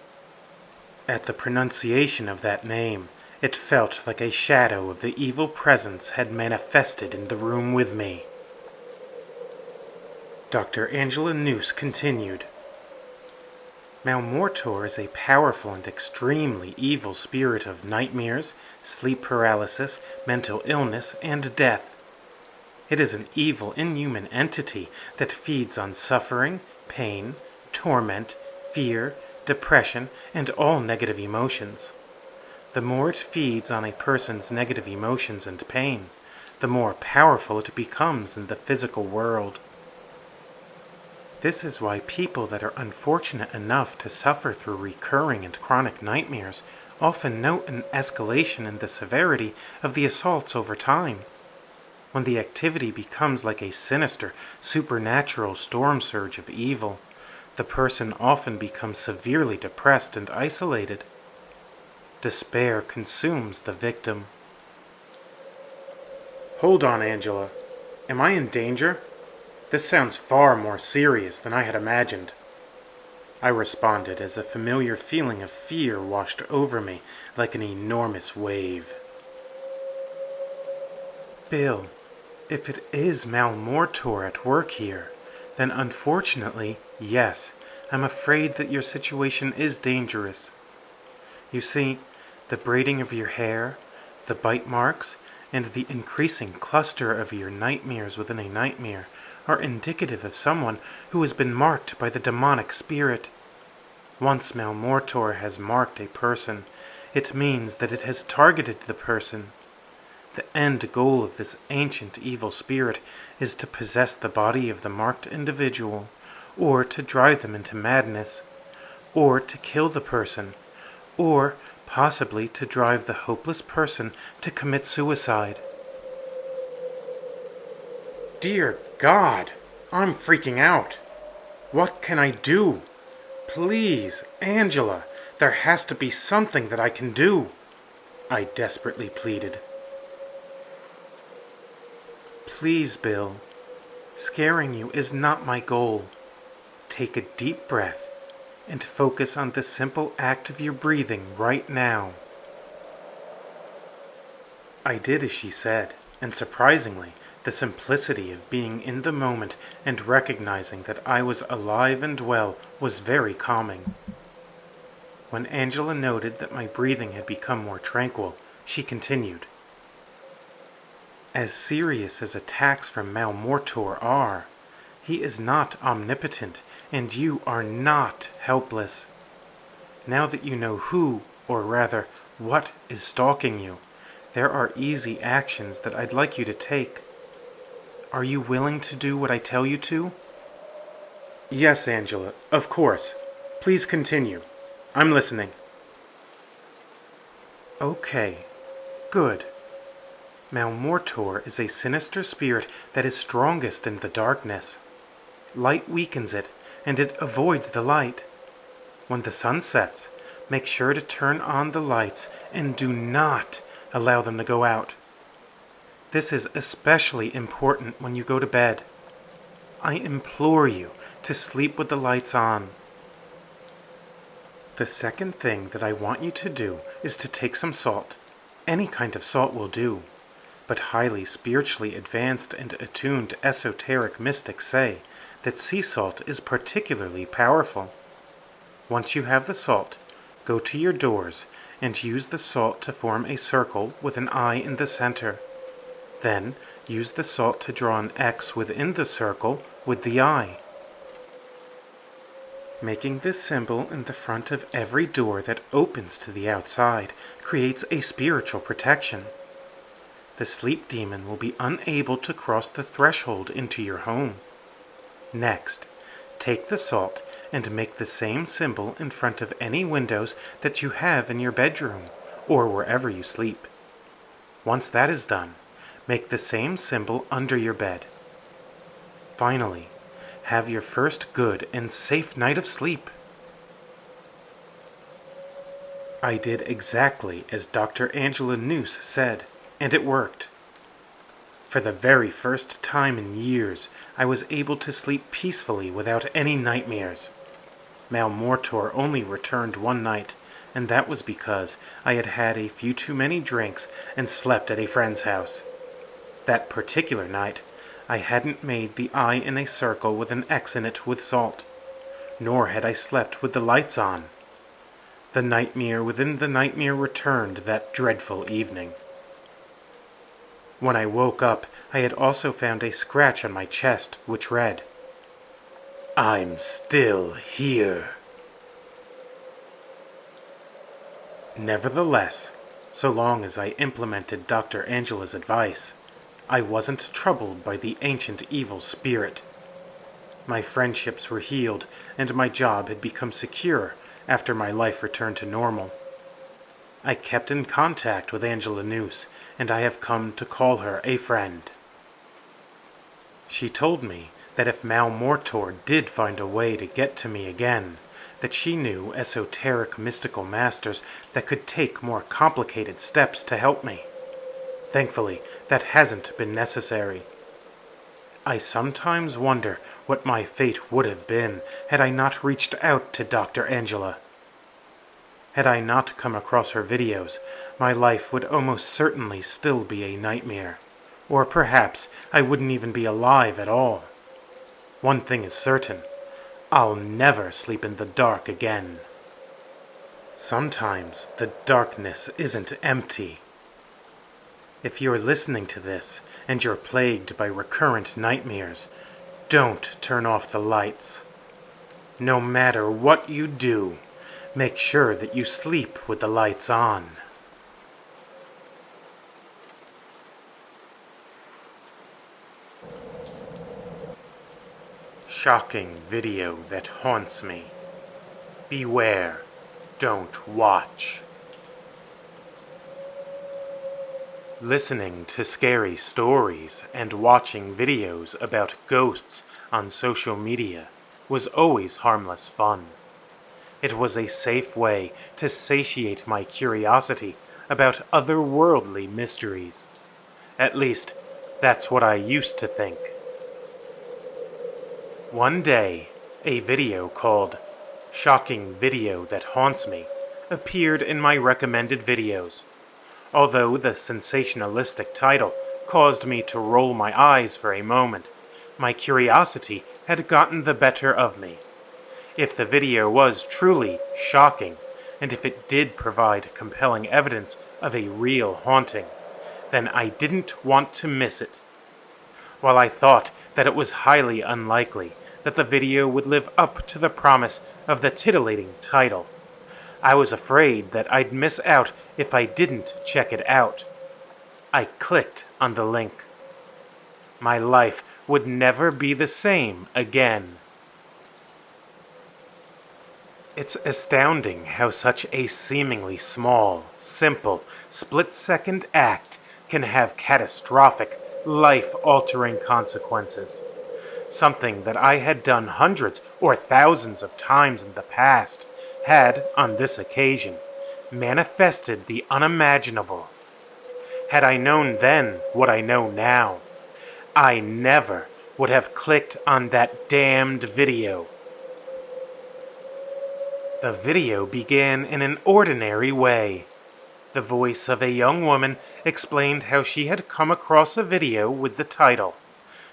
At the pronunciation of that name, it felt like a shadow of the evil presence had manifested in the room with me. Dr. Angela Noose continued. Malmortor is a powerful and extremely evil spirit of nightmares, sleep paralysis, mental illness, and death. It is an evil, inhuman entity that feeds on suffering, pain, torment, fear, depression, and all negative emotions. The more it feeds on a person's negative emotions and pain, the more powerful it becomes in the physical world. This is why people that are unfortunate enough to suffer through recurring and chronic nightmares often note an escalation in the severity of the assaults over time. When the activity becomes like a sinister, supernatural storm surge of evil, the person often becomes severely depressed and isolated. Despair consumes the victim. Hold on, Angela. Am I in danger? This sounds far more serious than I had imagined. I responded as a familiar feeling of fear washed over me like an enormous wave. Bill, if it is Malmortor at work here, then unfortunately, yes, I'm afraid that your situation is dangerous. You see, the braiding of your hair, the bite marks, and the increasing cluster of your nightmares within a nightmare are indicative of someone who has been marked by the demonic spirit. Once Malmortor has marked a person, it means that it has targeted the person. The end goal of this ancient evil spirit is to possess the body of the marked individual, or to drive them into madness, or to kill the person, or possibly to drive the hopeless person to commit suicide. Dear God, I'm freaking out. What can I do? Please, Angela, there has to be something that I can do, I desperately pleaded. Please, Bill. Scaring you is not my goal. Take a deep breath and focus on the simple act of your breathing right now. I did as she said, and surprisingly, the simplicity of being in the moment and recognizing that I was alive and well was very calming. When Angela noted that my breathing had become more tranquil, she continued. As serious as attacks from Malmortor are, he is not omnipotent, and you are not helpless. Now that you know who, or rather, what is stalking you, there are easy actions that I'd like you to take. Are you willing to do what I tell you to? Yes, Angela, of course. Please continue. I'm listening. Okay, good. Malmortor is a sinister spirit that is strongest in the darkness. Light weakens it, and it avoids the light. When the sun sets, make sure to turn on the lights and do not allow them to go out. This is especially important when you go to bed. I implore you to sleep with the lights on. The second thing that I want you to do is to take some salt. Any kind of salt will do, but highly spiritually advanced and attuned esoteric mystics say that sea salt is particularly powerful. Once you have the salt, go to your doors and use the salt to form a circle with an eye in the center. Then, use the salt to draw an X within the circle with the eye. Making this symbol in the front of every door that opens to the outside creates a spiritual protection. The sleep demon will be unable to cross the threshold into your home. Next, take the salt and make the same symbol in front of any windows that you have in your bedroom or wherever you sleep. Once that is done, make the same symbol under your bed. Finally, have your first good and safe night of sleep. I did exactly as Dr. Angela Noose said, and it worked. For the very first time in years, I was able to sleep peacefully without any nightmares. Malmortor only returned one night, and that was because I had had a few too many drinks and slept at a friend's house. That particular night, I hadn't made the eye in a circle with an X in it with salt. nor had I slept with the lights on. The nightmare within the nightmare returned that dreadful evening. When I woke up, I had also found a scratch on my chest, which read, "I'm still here." Nevertheless, so long as I implemented Dr. Angela's advice, I wasn't troubled by the ancient evil spirit. My friendships were healed, and my job had become secure after my life returned to normal. I kept in contact with Angela Noose, and I have come to call her a friend. She told me that if Mal Mortor did find a way to get to me again, that she knew esoteric mystical masters that could take more complicated steps to help me. Thankfully, that hasn't been necessary. I sometimes wonder what my fate would have been had I not reached out to Dr. Angela. Had I not come across her videos, my life would almost certainly still be a nightmare. Or perhaps I wouldn't even be alive at all. One thing is certain, I'll never sleep in the dark again. Sometimes the darkness isn't empty. If you're listening to this and you're plagued by recurrent nightmares, don't turn off the lights. No matter what you do, make sure that you sleep with the lights on. Shocking video that haunts me. Beware, don't watch. Listening to scary stories and watching videos about ghosts on social media was always harmless fun. It was a safe way to satiate my curiosity about otherworldly mysteries. At least, that's what I used to think. One day, a video called "Shocking Video That Haunts Me" appeared in my recommended videos. Although the sensationalistic title caused me to roll my eyes for a moment, my curiosity had gotten the better of me. If the video was truly shocking, and if it did provide compelling evidence of a real haunting, then I didn't want to miss it. While I thought that it was highly unlikely that the video would live up to the promise of the titillating title, I was afraid that I'd miss out if I didn't check it out. I clicked on the link. My life would never be the same again. It's astounding how such a seemingly small, simple, split-second act can have catastrophic, life-altering consequences. Something that I had done hundreds or thousands of times in the past had, on this occasion, manifested the unimaginable. Had I known then what I know now, I never would have clicked on that damned video. The video began in an ordinary way. The voice of a young woman explained how she had come across a video with the title,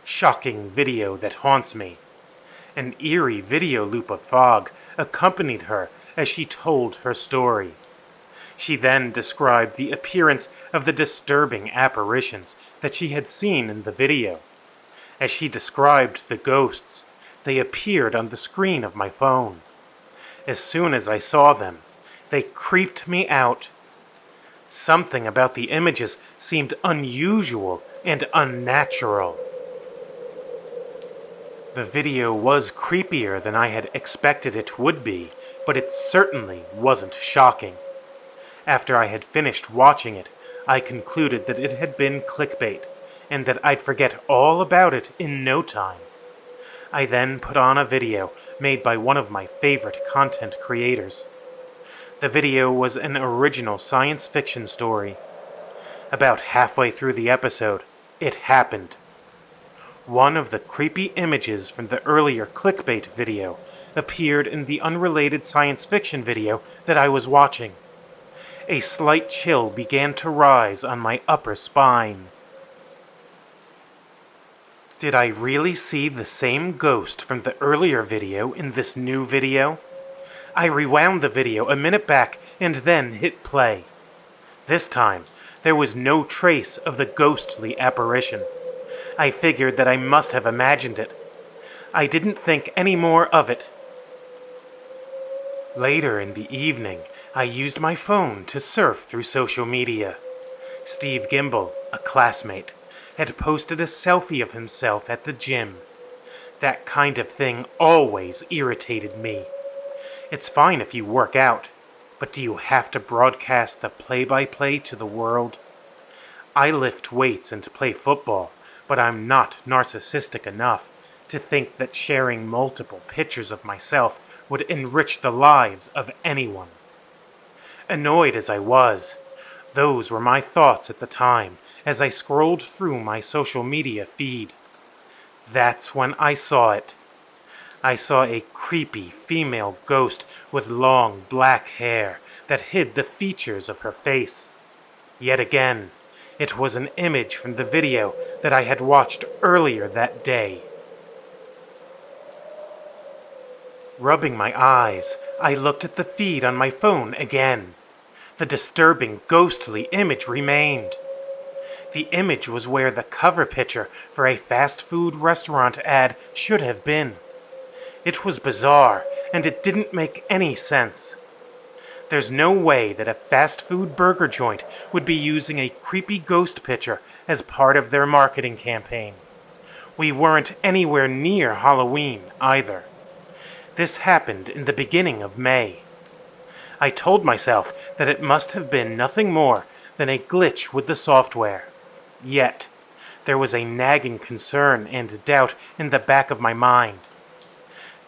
"Shocking Video That Haunts Me." An eerie video loop of fog accompanied her as she told her story. She then described the appearance of the disturbing apparitions that she had seen in the video. As she described the ghosts, they appeared on the screen of my phone. As soon as I saw them, they creeped me out. Something about the images seemed unusual and unnatural. The video was creepier than I had expected it would be, but it certainly wasn't shocking. After I had finished watching it, I concluded that it had been clickbait, and that I'd forget all about it in no time. I then put on a video made by one of my favorite content creators. The video was an original science fiction story. About halfway through the episode, it happened. One of the creepy images from the earlier clickbait video appeared in the unrelated science fiction video that I was watching. A slight chill began to rise on my upper spine. Did I really see the same ghost from the earlier video in this new video? I rewound the video a minute back and then hit play. This time, there was no trace of the ghostly apparition. I figured that I must have imagined it. I didn't think any more of it. Later in the evening, I used my phone to surf through social media. Steve Gimble, a classmate, had posted a selfie of himself at the gym. That kind of thing always irritated me. It's fine if you work out, but do you have to broadcast the play-by-play to the world? I lift weights and play football, but I'm not narcissistic enough to think that sharing multiple pictures of myself would enrich the lives of anyone. Annoyed as I was, those were my thoughts at the time as I scrolled through my social media feed. That's when I saw it. I saw a creepy female ghost with long black hair that hid the features of her face. Yet again, it was an image from the video that I had watched earlier that day. Rubbing my eyes, I looked at the feed on my phone again. The disturbing, ghostly image remained. The image was where the cover picture for a fast food restaurant ad should have been. It was bizarre, and it didn't make any sense. There's no way that a fast food burger joint would be using a creepy ghost picture as part of their marketing campaign. We weren't anywhere near Halloween either. This happened in the beginning of May. I told myself that it must have been nothing more than a glitch with the software. Yet, there was a nagging concern and doubt in the back of my mind.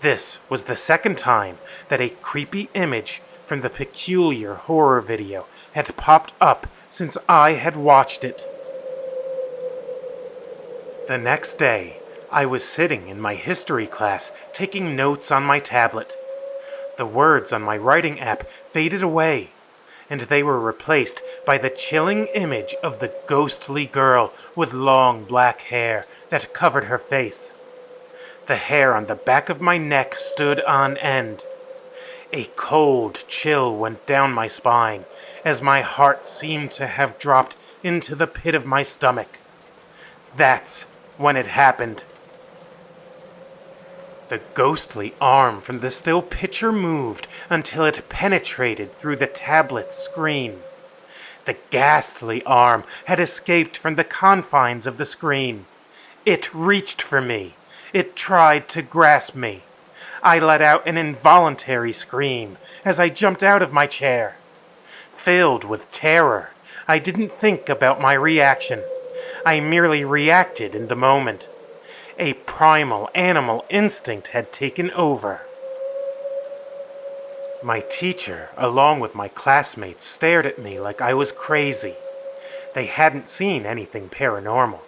This was the second time that a creepy image from the peculiar horror video had popped up since I had watched it. The next day, I was sitting in my history class taking notes on my tablet. The words on my writing app faded away, and they were replaced by the chilling image of the ghostly girl with long black hair that covered her face. The hair on the back of my neck stood on end. A cold chill went down my spine as my heart seemed to have dropped into the pit of my stomach. That's when it happened. The ghostly arm from the still picture moved until it penetrated through the tablet's screen. The ghastly arm had escaped from the confines of the screen. It reached for me. It tried to grasp me. I let out an involuntary scream as I jumped out of my chair. Filled with terror, I didn't think about my reaction. I merely reacted in the moment. A primal animal instinct had taken over. My teacher, along with my classmates, stared at me like I was crazy. They hadn't seen anything paranormal.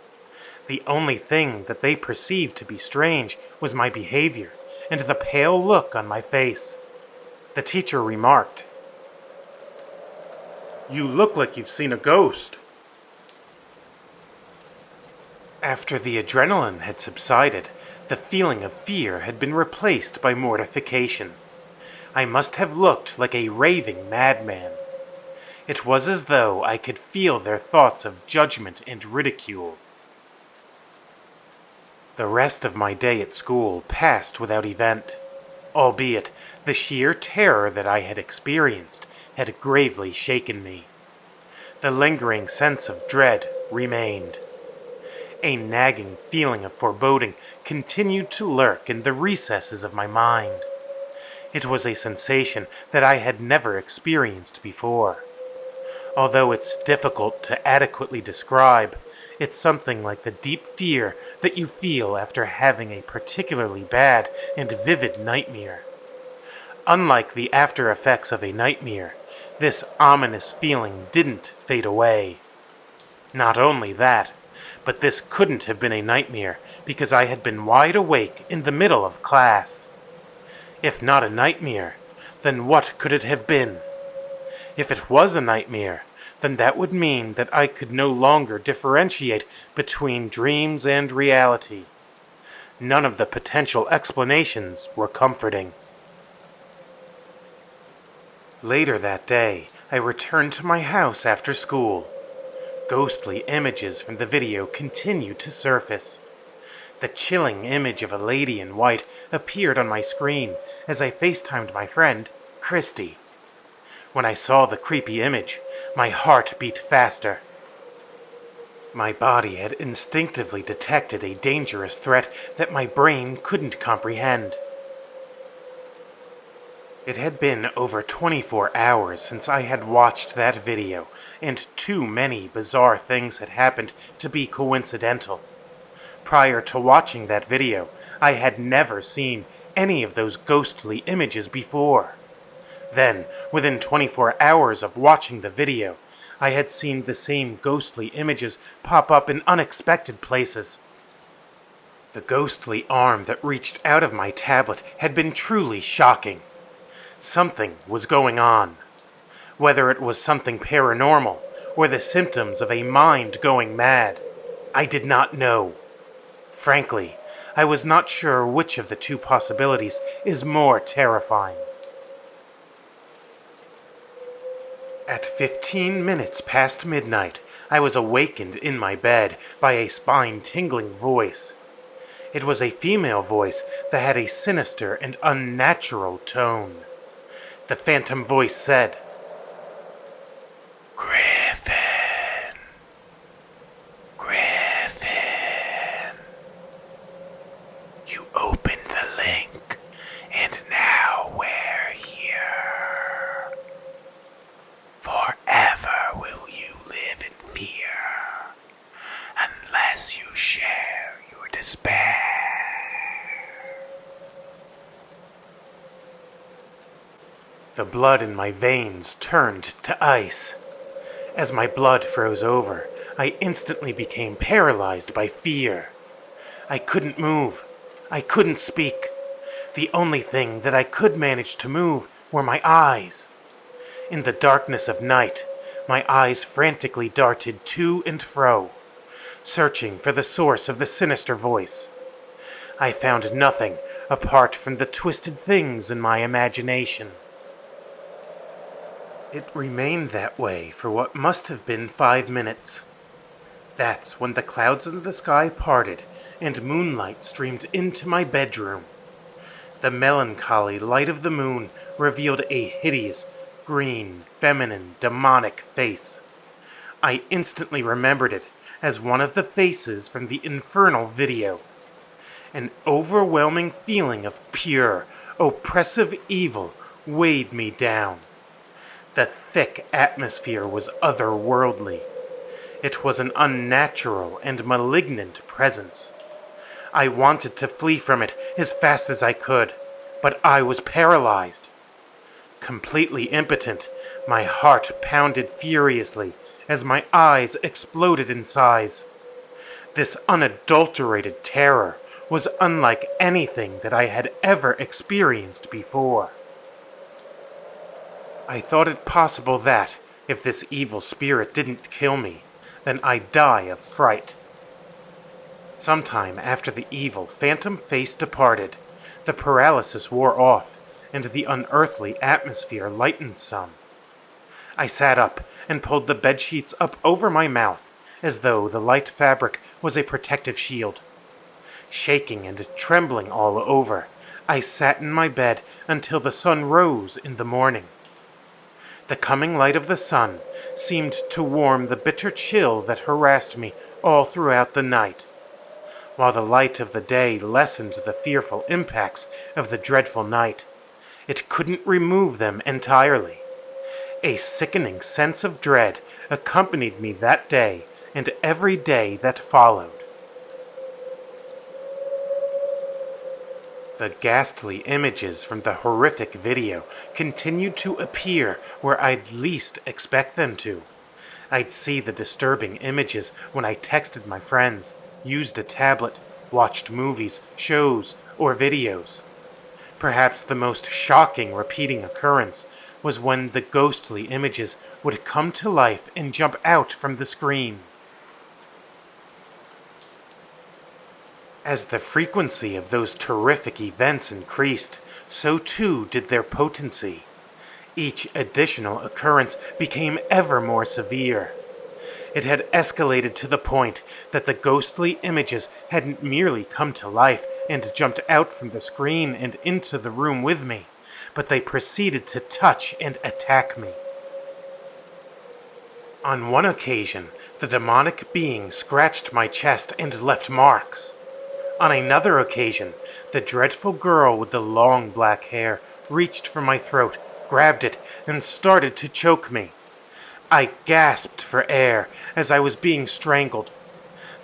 The only thing that they perceived to be strange was my behavior and the pale look on my face. The teacher remarked, "You look like you've seen a ghost." After the adrenaline had subsided, the feeling of fear had been replaced by mortification. I must have looked like a raving madman. It was as though I could feel their thoughts of judgment and ridicule. The rest of my day at school passed without event, albeit the sheer terror that I had experienced had gravely shaken me. The lingering sense of dread remained. A nagging feeling of foreboding continued to lurk in the recesses of my mind. It was a sensation that I had never experienced before. Although it's difficult to adequately describe, it's something like the deep fear that you feel after having a particularly bad and vivid nightmare. Unlike the after effects of a nightmare, this ominous feeling didn't fade away. Not only that, but this couldn't have been a nightmare because I had been wide awake in the middle of class. If not a nightmare, then what could it have been? If it was a nightmare, then that would mean that I could no longer differentiate between dreams and reality. None of the potential explanations were comforting. Later that day, I returned to my house after school. Ghostly images from the video continued to surface. The chilling image of a lady in white appeared on my screen as I FaceTimed my friend, Christy. When I saw the creepy image, my heart beat faster. My body had instinctively detected a dangerous threat that my brain couldn't comprehend. It had been over 24 hours since I had watched that video, and too many bizarre things had happened to be coincidental. Prior to watching that video, I had never seen any of those ghostly images before. Then, within 24 hours of watching the video, I had seen the same ghostly images pop up in unexpected places. The ghostly arm that reached out of my tablet had been truly shocking. Something was going on. Whether it was something paranormal or the symptoms of a mind going mad, I did not know. Frankly, I was not sure which of the two possibilities is more terrifying. At 15 minutes past midnight, I was awakened in my bed by a spine-tingling voice. It was a female voice that had a sinister and unnatural tone. The phantom voice said, "Griffin, Griffin, you opened the link, and now we're here. Forever will you live in fear, unless you share your despair." The blood in my veins turned to ice. As my blood froze over, I instantly became paralyzed by fear. I couldn't move. I couldn't speak. The only thing that I could manage to move were my eyes. In the darkness of night, my eyes frantically darted to and fro, searching for the source of the sinister voice. I found nothing apart from the twisted things in my imagination. It remained that way for what must have been 5 minutes. That's when the clouds in the sky parted and moonlight streamed into my bedroom. The melancholy light of the moon revealed a hideous, green, feminine, demonic face. I instantly remembered it as one of the faces from the infernal video. An overwhelming feeling of pure, oppressive evil weighed me down. The thick atmosphere was otherworldly. It was an unnatural and malignant presence. I wanted to flee from it as fast as I could, but I was paralyzed. Completely impotent, my heart pounded furiously as my eyes exploded in size. This unadulterated terror was unlike anything that I had ever experienced before. I thought it possible that, if this evil spirit didn't kill me, then I'd die of fright. Sometime after the evil phantom face departed, the paralysis wore off, and the unearthly atmosphere lightened some. I sat up and pulled the bedsheets up over my mouth, as though the light fabric was a protective shield. Shaking and trembling all over, I sat in my bed until the sun rose in the morning. The coming light of the sun seemed to warm the bitter chill that harassed me all throughout the night, while the light of the day lessened the fearful impacts of the dreadful night. It couldn't remove them entirely. A sickening sense of dread accompanied me that day and every day that followed. The ghastly images from the horrific video continued to appear where I'd least expect them to. I'd see the disturbing images when I texted my friends, used a tablet, watched movies, shows, or videos. Perhaps the most shocking repeating occurrence was when the ghostly images would come to life and jump out from the screen. As the frequency of those terrific events increased, so too did their potency. Each additional occurrence became ever more severe. It had escalated to the point that the ghostly images hadn't merely come to life and jumped out from the screen and into the room with me, but they proceeded to touch and attack me. On one occasion, the demonic being scratched my chest and left marks. On another occasion, the dreadful girl with the long black hair reached for my throat, grabbed it, and started to choke me. I gasped for air as I was being strangled.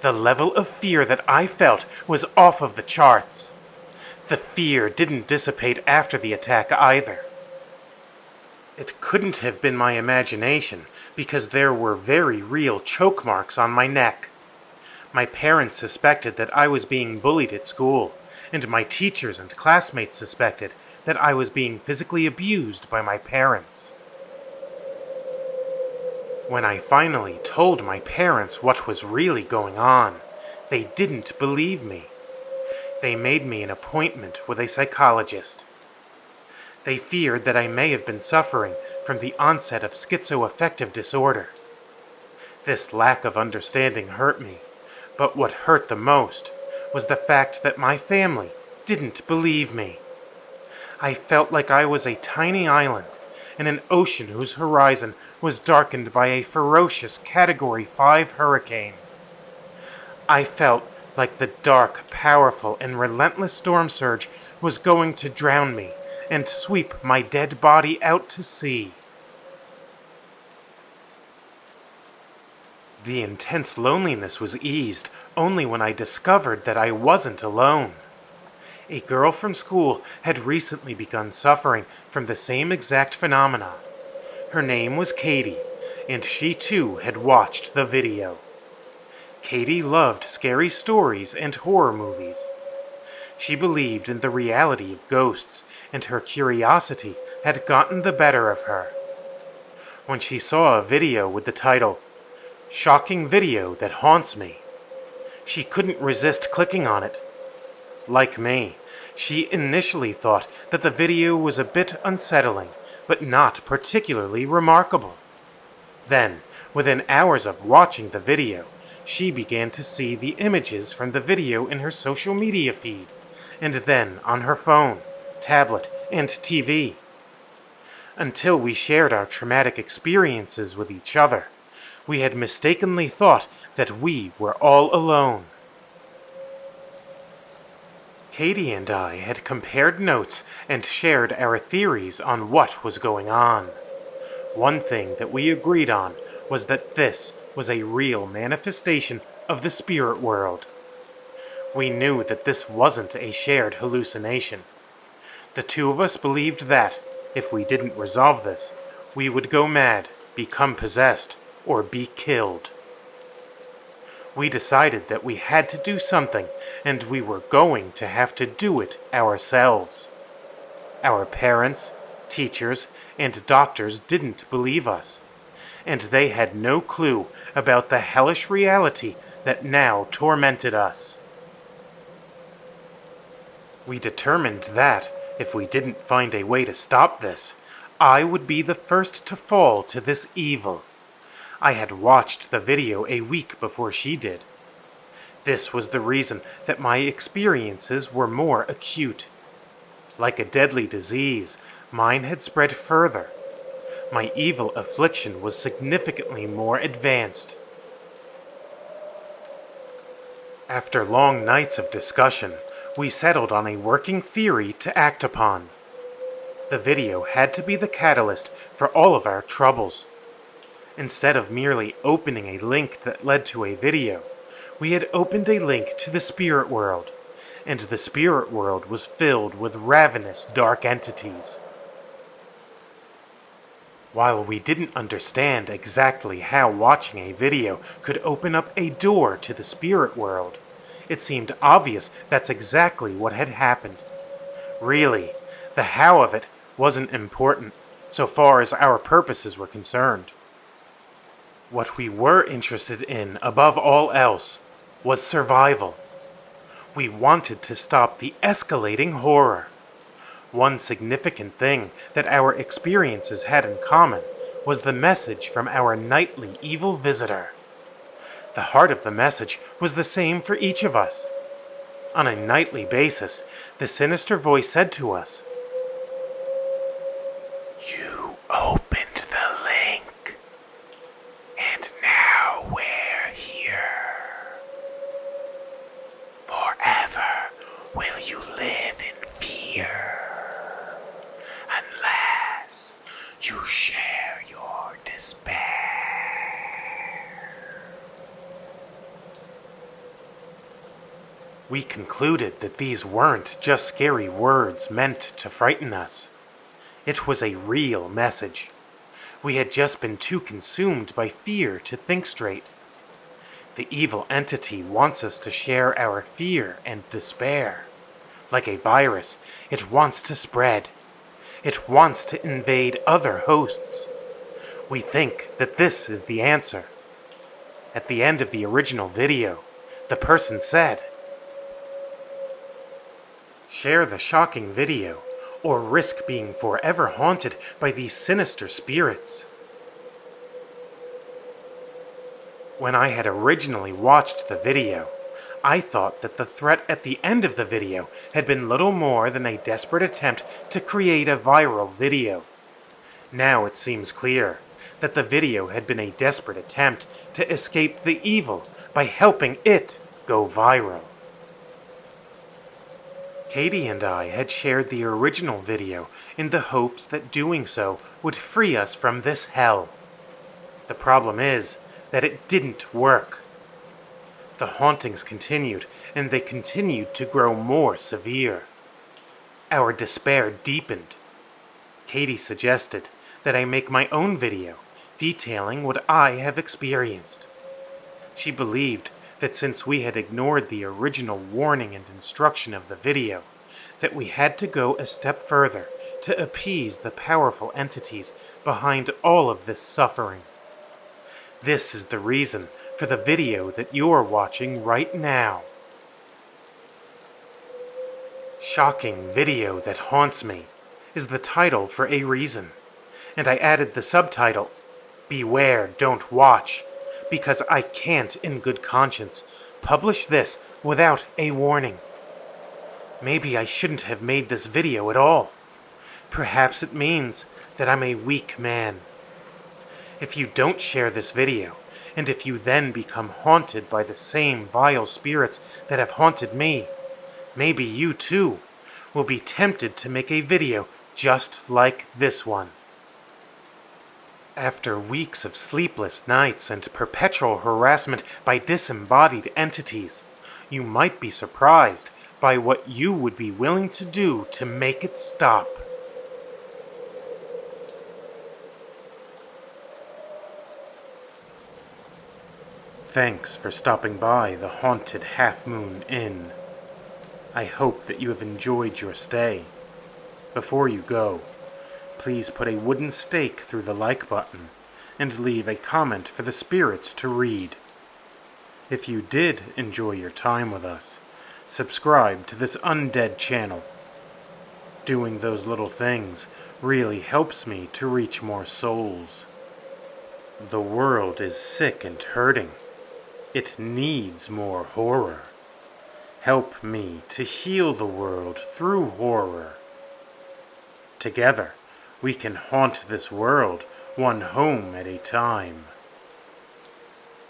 The level of fear that I felt was off of the charts. The fear didn't dissipate after the attack either. It couldn't have been my imagination because there were very real choke marks on my neck. My parents suspected that I was being bullied at school, and my teachers and classmates suspected that I was being physically abused by my parents. When I finally told my parents what was really going on, they didn't believe me. They made me an appointment with a psychologist. They feared that I may have been suffering from the onset of schizoaffective disorder. This lack of understanding hurt me, but what hurt the most was the fact that my family didn't believe me. I felt like I was a tiny island in an ocean whose horizon was darkened by a ferocious Category 5 hurricane. I felt like the dark, powerful, and relentless storm surge was going to drown me and sweep my dead body out to sea. The intense loneliness was eased only when I discovered that I wasn't alone. A girl from school had recently begun suffering from the same exact phenomena. Her name was Katie, and she too had watched the video. Katie loved scary stories and horror movies. She believed in the reality of ghosts, and her curiosity had gotten the better of her. When she saw a video with the title, "Shocking Video That Haunts Me," she couldn't resist clicking on it. Like me, she initially thought that the video was a bit unsettling, but not particularly remarkable. Then, within hours of watching the video, she began to see the images from the video in her social media feed, and then on her phone, tablet, and TV. Until we shared our traumatic experiences with each other, we had mistakenly thought that we were all alone. Katie and I had compared notes and shared our theories on what was going on. One thing that we agreed on was that this was a real manifestation of the spirit world. We knew that this wasn't a shared hallucination. The two of us believed that, if we didn't resolve this, we would go mad, become possessed, or be killed. We decided that we had to do something, and we were going to have to do it ourselves. Our parents, teachers, and doctors didn't believe us, and they had no clue about the hellish reality that now tormented us. We determined that, if we didn't find a way to stop this, I would be the first to fall to this evil. I had watched the video a week before she did. This was the reason that my experiences were more acute. Like a deadly disease, mine had spread further. My evil affliction was significantly more advanced. After long nights of discussion, we settled on a working theory to act upon. The video had to be the catalyst for all of our troubles. Instead of merely opening a link that led to a video, we had opened a link to the spirit world, and the spirit world was filled with ravenous dark entities. While we didn't understand exactly how watching a video could open up a door to the spirit world, it seemed obvious that's exactly what had happened. Really, the how of it wasn't important, so far as our purposes were concerned. What we were interested in, above all else, was survival. We wanted to stop the escalating horror. One significant thing that our experiences had in common was the message from our nightly evil visitor. The heart of the message was the same for each of us. On a nightly basis, the sinister voice said to us, "You opened the link, and now we're here. Forever will you live in fear, unless you share your despair." We concluded that these weren't just scary words meant to frighten us. It was a real message. We had just been too consumed by fear to think straight. The evil entity wants us to share our fear and despair. Like a virus, it wants to spread. It wants to invade other hosts. We think that this is the answer. At the end of the original video, the person said, "Share the shocking video, or risk being forever haunted by these sinister spirits." When I had originally watched the video, I thought that the threat at the end of the video had been little more than a desperate attempt to create a viral video. Now it seems clear that the video had been a desperate attempt to escape the evil by helping it go viral. Katie and I had shared the original video in the hopes that doing so would free us from this hell. The problem is that it didn't work. The hauntings continued, and they continued to grow more severe. Our despair deepened. Katie suggested that I make my own video detailing what I have experienced. She believed that since we had ignored the original warning and instruction of the video, that we had to go a step further to appease the powerful entities behind all of this suffering. This is the reason for the video that you're watching right now. "Shocking Video That Haunts Me" is the title for a reason, and I added the subtitle, "Beware, Don't Watch," because I can't, in good conscience, publish this without a warning. Maybe I shouldn't have made this video at all. Perhaps it means that I'm a weak man. If you don't share this video, and if you then become haunted by the same vile spirits that have haunted me, maybe you too will be tempted to make a video just like this one. After weeks of sleepless nights and perpetual harassment by disembodied entities, you might be surprised by what you would be willing to do to make it stop. Thanks for stopping by the Haunted Half Moon Inn. I hope that you have enjoyed your stay. Before you go, please put a wooden stake through the like button and leave a comment for the spirits to read. If you did enjoy your time with us, subscribe to this undead channel. Doing those little things really helps me to reach more souls. The world is sick and hurting. It needs more horror. Help me to heal the world through horror. Together, we can haunt this world one home at a time.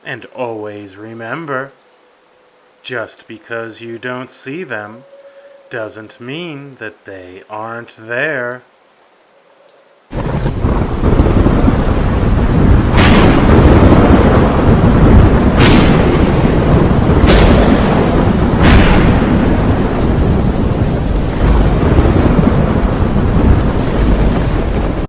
And always remember, just because you don't see them doesn't mean that they aren't there.